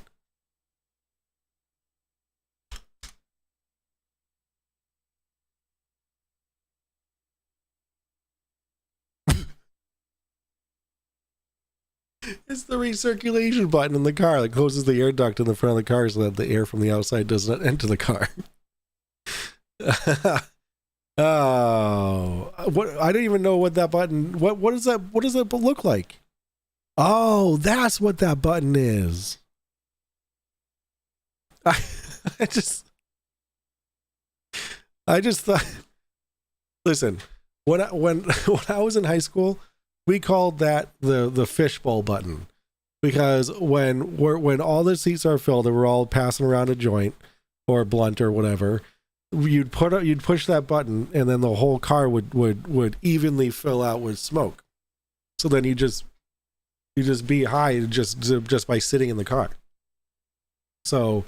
It's the recirculation button in the car that closes the air duct in the front of the car so that the air from the outside does not enter the car. Oh, what? I don't even know what that button. What is that? What does that look like? Oh, that's what that button is. I just thought. Listen, when I was in high school, we called that the fishbowl button, because when all the seats are filled and we're all passing around a joint or a blunt or whatever, you'd push that button and then the whole car would evenly fill out with smoke. So then you just be high just by sitting in the car. So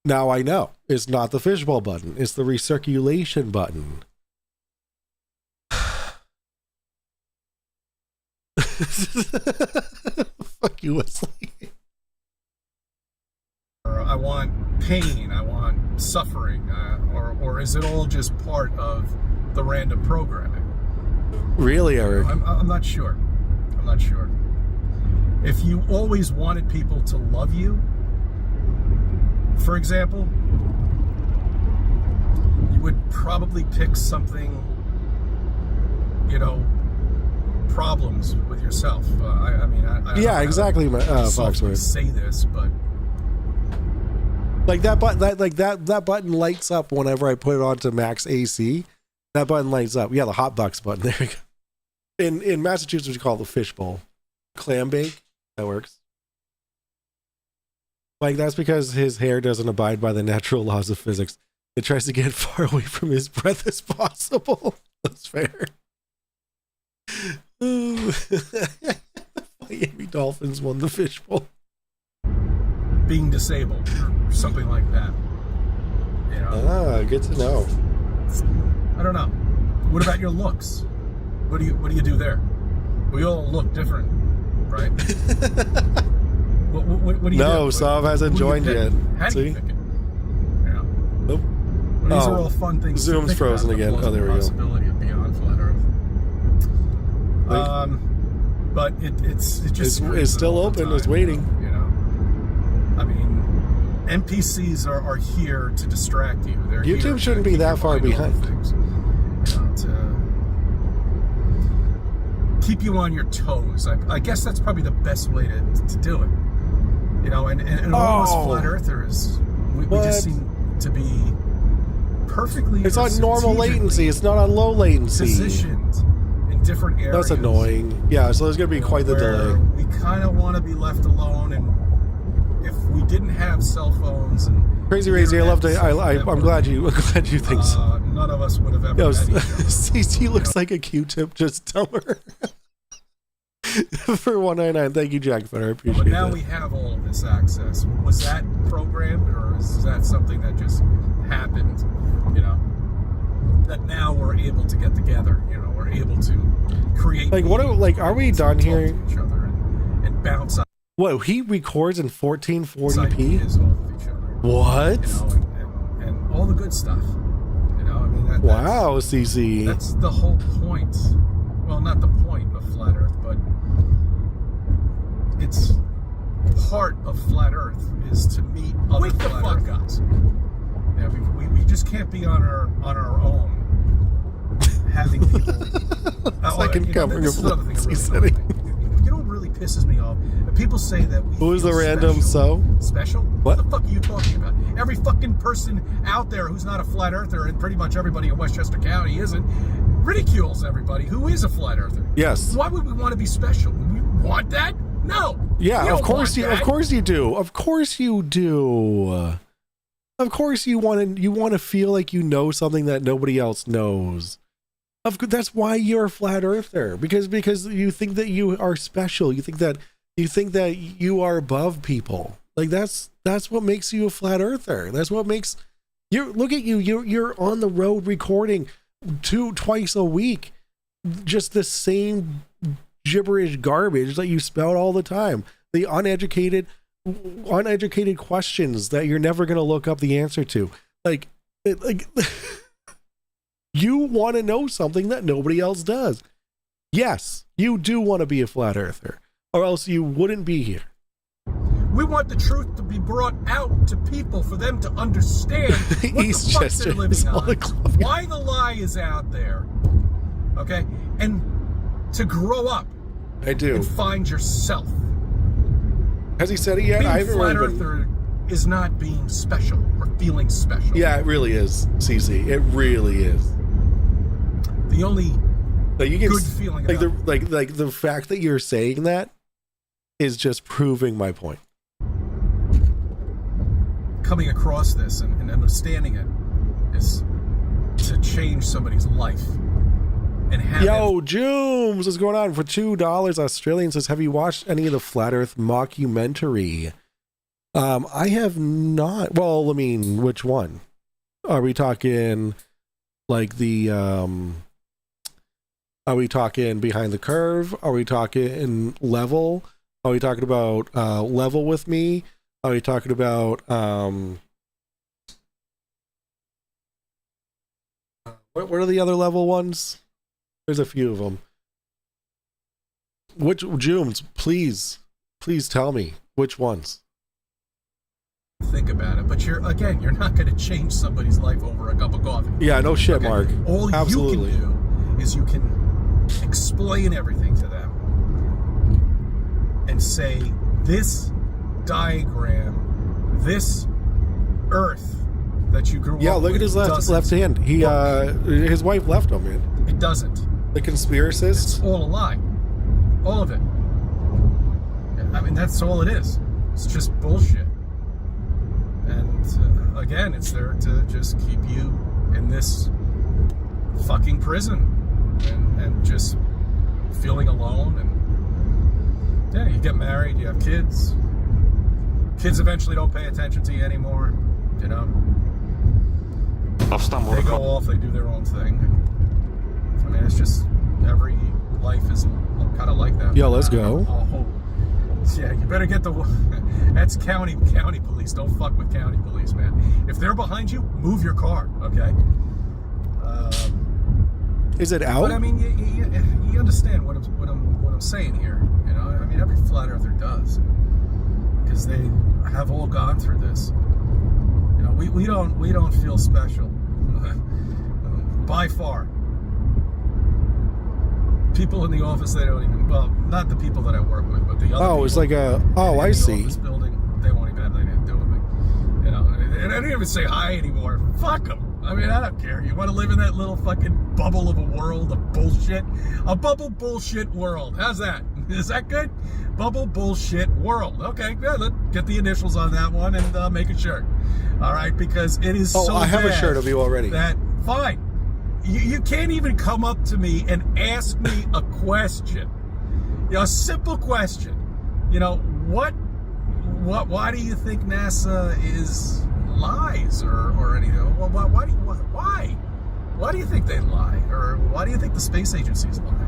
now I know it's not the fishbowl button; it's the recirculation button. Fuck you, Wesley. I want pain, I want suffering, or is it all just part of the random programming? Really, Eric? I'm not sure. I'm not sure. If you always wanted people to love you, for example, you would probably pick something, problems with yourself. I don't know how exactly. to Foxworth. say this, but like that button, that button lights up whenever I put it onto max AC. That button lights up. Yeah, the hot box button. There we go. In Massachusetts, we call it the fishbowl. Clam bake. That works. Like, that's because his hair doesn't abide by the natural laws of physics. It tries to get far away from his breath as possible. That's fair. Miami Dolphins won the fishbowl. being disabled or something like that. Good to know. I don't know. What about your looks? What do you do there? We all look different, right? what do you do? No, Sav hasn't joined yet. How do you See? pick it? Nope. Well, these are all fun things. Zoom's to think frozen about, again. the Oh, there we go. possibility of beyond flat Earth. But it's just It's still all the open. It's time, waiting. I mean, NPCs are here to distract you. They're YouTube here shouldn't to be keep that your far mind off behind. things. To keep you on your toes. I guess that's probably the best way to do it. And all of us flat earthers, we just seem to be perfectly. It's on normal latency. It's not on low latency. Positioned in different areas. That's annoying. Yeah, so there's gonna be quite the delay. We kind of want to be left alone, and if we didn't have cell phones and Crazy Razy, I love to. I'm glad you think so. None of us would have ever. Yo, met each other. CC looks like a Q-tip, just dumber. For 199, thank you, Jack Fenner. I appreciate But now that. we have all of this access. Was that programmed, or is that something that just happened? You know, that now we're able to get together. You know, we're able to create. Like, what? Are we done here? Each other and bounce What? He records in 1440p. ideas off of each other. What? You know, and all the good stuff. You know, I mean, Wow, CC. That's the whole point. Well, not the point of Flat Earth, but it's part of Flat Earth is to meet other Flat Earthers. Yeah, we just can't be on our own. Having people. Second coming this of is another thing that Lindsay really City. annoys me. You know what really pisses me off? People say that we Who is feel the random special. so? Special? What? The fuck are you talking about? Every fucking person out there who's not a flat earther, and pretty much everybody in Westchester County isn't, ridicules everybody who is a flat earther. Yes. Why would we want to be special? We want that? No. Yeah, We of don't course want you. that. Of course you do. Of course you do. Of course you want to feel like you know something that nobody else knows. That's why you're a flat earther, because you think that you are special. You think that you are above people. Like that's what makes you a flat earther. That's what makes you look at you. You're on the road recording twice a week, just the same gibberish garbage that you spout all the time. The uneducated questions that you're never going to look up the answer to. Like you want to know something that nobody else does. Yes, you do want to be a flat earther, or else you wouldn't be here. We want the truth to be brought out to people for them to understand what the fuck they're living on, why the lie is out there, okay? And to grow up. I do. And find yourself. Has he said it yet? Being I haven't flat really earther is not being special or feeling special. Yeah, it really is, CC. It really is. The only good feeling like the fact that you're saying that is just proving my point. Coming across this and understanding it is to change somebody's life. And have Yo, Jooms, what's going on? For $2 Australian says, have you watched any of the Flat Earth mockumentary? I have not. Well, I mean, which one? Are we talking like the are we talking Behind the Curve? Are we talking Level? Are we talking about Level with Me? Are we talking about what are the other Level ones? There's a few of them. Which Jooms, please tell me which ones. Think about it, but you're not going to change somebody's life over a cup of coffee. Yeah, no shit, okay? Mark. All Absolutely. you can do is you can explain everything to them and say, this diagram, this Earth that you grew up. Yeah, look at his left hand. He his wife left him, man. It doesn't. The conspiracist. It's all a lie. All of it. I mean, that's all it is. It's just bullshit. And again, it's there to just keep you in this fucking prison and just feeling alone. And yeah, you get married, you have kids. Kids eventually don't pay attention to you anymore. You know, they go off, they do their own thing. I mean, it's just every life is kind of like that. Yo, let's go. Yeah, you better get the. That's county police. Don't fuck with county police, man. If they're behind you, move your car. Okay. Is it out? But I mean, you understand what I'm saying here. You know, I mean, every flat earther does, because they have all gone through this. You know, we don't feel special by far. People in the office, they don't even, well, not the people that I work with, but the other people. It's like I see. Building, they won't even have anything to do with me. You know, and I don't even say hi anymore. Fuck them. I mean, I don't care. You want to live in that little fucking bubble of a world of bullshit? A bubble bullshit world. How's that? Is that good? Bubble bullshit world. Okay, good. Let's get the initials on that one and make a shirt. All right, because it is so I have a bad shirt of you already. That, fine. You can't even come up to me and ask me a question. You know, a simple question. You know, why do you think NASA is lies or anything? Why do you think they lie? Or why do you think the space agencies lie?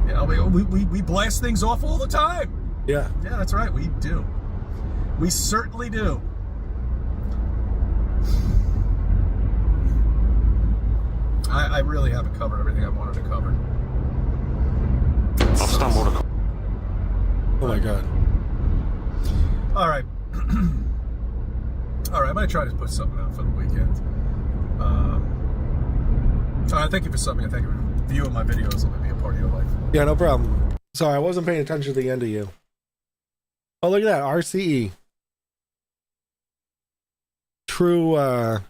You know, we blast things off all the time. Yeah. Yeah, that's right. We do. We certainly do. I really haven't covered everything I wanted to cover. I've stumbled across. Oh my God. All right. All right, I might try to put something out for the weekend. All right, thank you for subbing. Thank you for viewing my videos. Let me be a part of your life. Yeah, no problem. Sorry, I wasn't paying attention to the end of you. Oh, look at that. RCE. True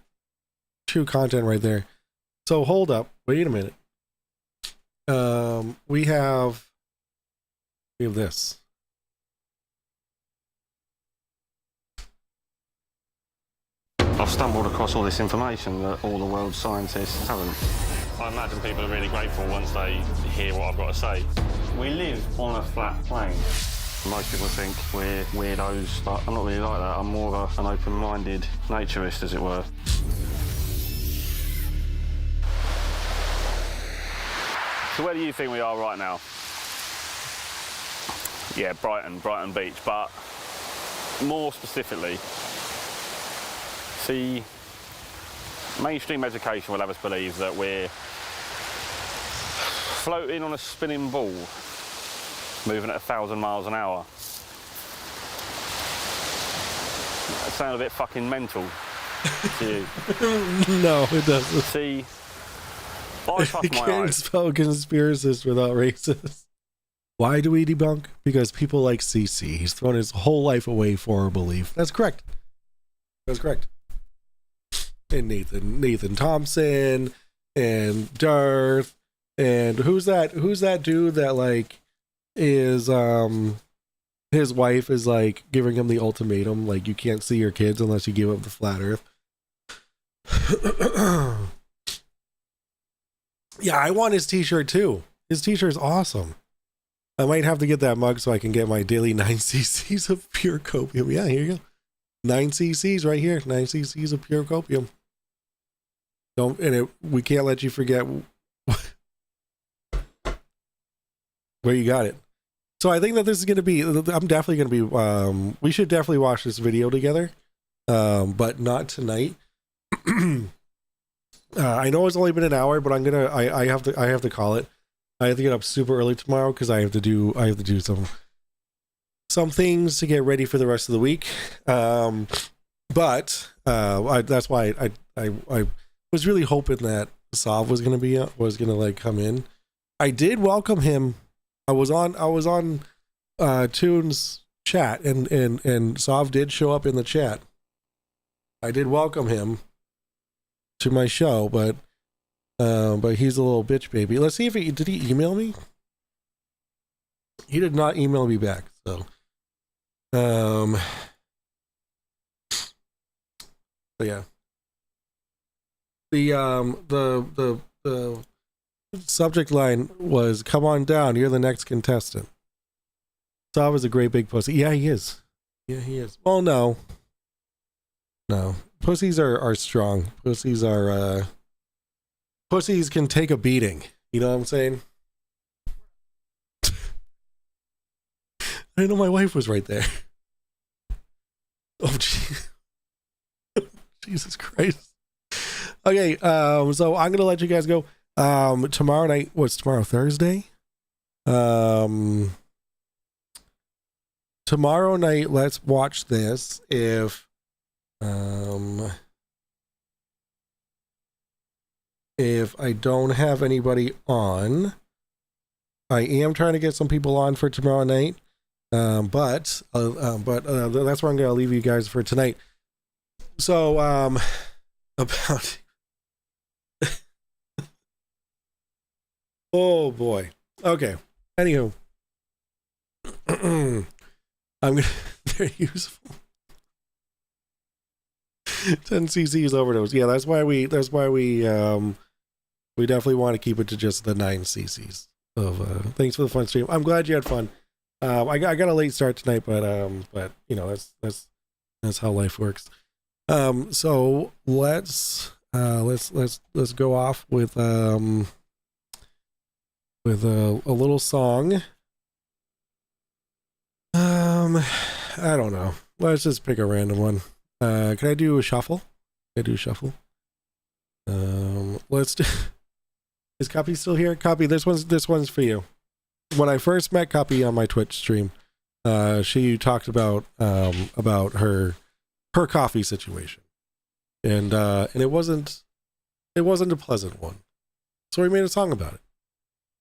content right there. So hold up. Wait a minute. We have this. I've stumbled across all this information that all the world's scientists haven't. I imagine people are really grateful once they hear what I've got to say. We live on a flat plane. Most people think we're weirdos, but I'm not really like that. I'm more of an open-minded naturist, as it were. So where do you think we are right now? Yeah, Brighton Beach, but more specifically, see, mainstream education will have us believe that we're floating on a spinning ball, moving at 1,000 miles an hour. That sounds a bit fucking mental to you. No, it doesn't. See, I trust You my can't eyes. spell conspiracist without racist. Why do we debunk? Because people like CC. He's thrown his whole life away for a belief. That's correct. That's correct. And Nathan Thompson and Darth and who's that dude that like is his wife is like giving him the ultimatum, like you can't see your kids unless you give up the flat earth. Yeah, I want his t-shirt too. His t-shirt's awesome. I might have to get that mug so I can get my daily 9 cc's of pure copium. Yeah, here you go. 9 cc's right here. 9 cc's of pure copium. We can't let you forget where you got it. So I think that this is going to be, I'm definitely going to be, we should definitely watch this video together, but not tonight. I know it's only been an hour, but I have to call it. I have to get up super early tomorrow because I have to do some things to get ready for the rest of the week. But that's why I was really hoping that SOV was gonna like come in. I did welcome him. I was on Tune's chat and SOV did show up in the chat. I did welcome him to my show, but he's a little bitch baby. Let's see if did he email me? He did not email me back. So yeah. The subject line was, "Come on down, you're the next contestant." SOV is a great big pussy. Yeah, he is. Yeah, he is. Well, no. Pussies are strong. Pussies can take a beating. You know what I'm saying? I didn't know my wife was right there. Oh, Jesus Christ. Okay, so I'm gonna let you guys go. Tomorrow night, what's tomorrow? Thursday? Tomorrow night, let's watch this. If I don't have anybody on, I am trying to get some people on for tomorrow night. But that's where I'm gonna leave you guys for tonight. So about Oh boy. Okay. Anywho, I'm gonna. They're useful. 10 cc's overdose. Yeah, that's why we definitely want to keep it to just the 9 cc's of thanks for the fun stream. I'm glad you had fun. I got a late start tonight, but you know, that's how life works. So let's go off with a little song. I don't know. Let's just pick a random one. Can I do a shuffle? Can I do a shuffle? Let's do. Is Copy still here? Copy. This one's for you. When I first met Copy on my Twitch stream, she talked about her coffee situation, and it wasn't a pleasant one. So we made a song about it.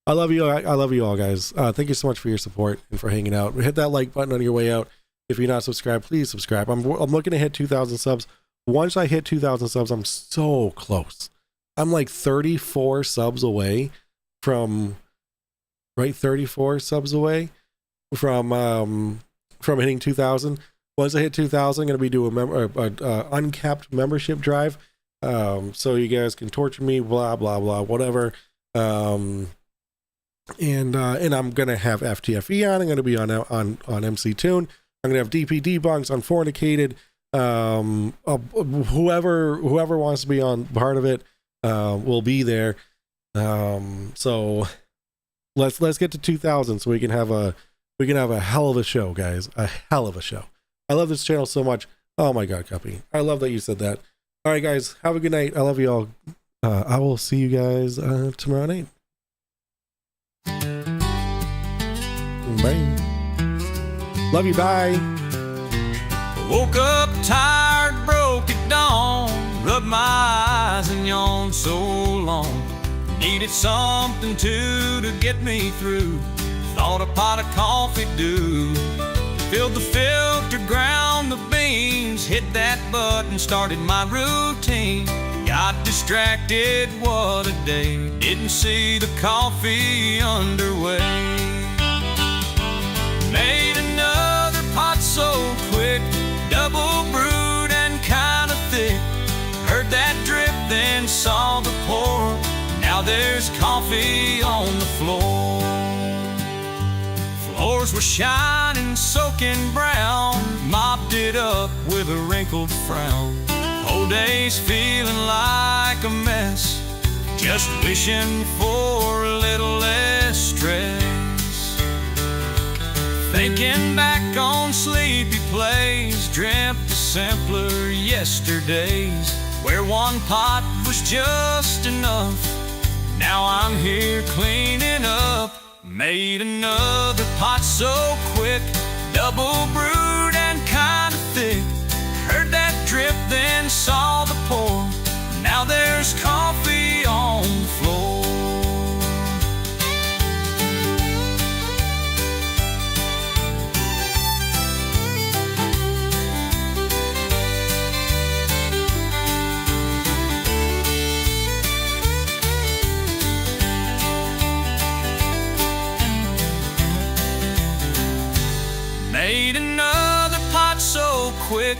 I love you. I love you all, guys. Thank you so much for your support and for hanging out. Hit that like button on your way out. If you're not subscribed, please subscribe. I'm looking to hit 2,000 subs. Once I hit 2,000 subs, I'm so close. I'm like 34 subs away from, right? 34 subs away from hitting 2,000. Once I hit 2,000, I'm going to be doing a uncapped membership drive. So you guys can torture me, blah, blah, blah, whatever. And I'm going to have FTFE on. I'm going to be on MC Tune. I'm gonna have DP Debunks, Unfornicated, whoever wants to be on part of it will be there. So let's get to 2,000 so we can have a hell of a show, guys. A hell of a show. I love this channel so much. Oh my god, Copy. I love that you said that. All right, guys, have a good night. I love you all. I will see you guys tomorrow night. Bye. Love you, bye. Woke up tired, broke at dawn, rubbed my eyes and yawned so long. Needed something to get me through. Thought a pot of coffee do. Filled the filter, ground the beans, hit that button, started my routine. Got distracted, what a day. Didn't see the coffee underway. Made another pot so quick, double brewed and kinda thick. Heard that drip, then saw the pour. Now there's coffee on the floor. Floors were shining, soaking brown. Mopped it up with a wrinkled frown. Whole day's feeling like a mess. Just wishing for a little less stress. Thinking back on sleepy plays, dreamt of simpler yesterdays, where one pot was just enough. Now I'm here cleaning up. Made another pot so quick, double brewed and kinda thick. Heard that drip, then saw the pour. Now there's coffee on the floor. Made another pot so quick,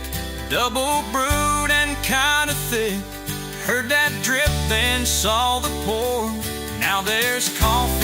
double brewed and kinda thick. Heard that drip, then saw the pour. Now there's coffee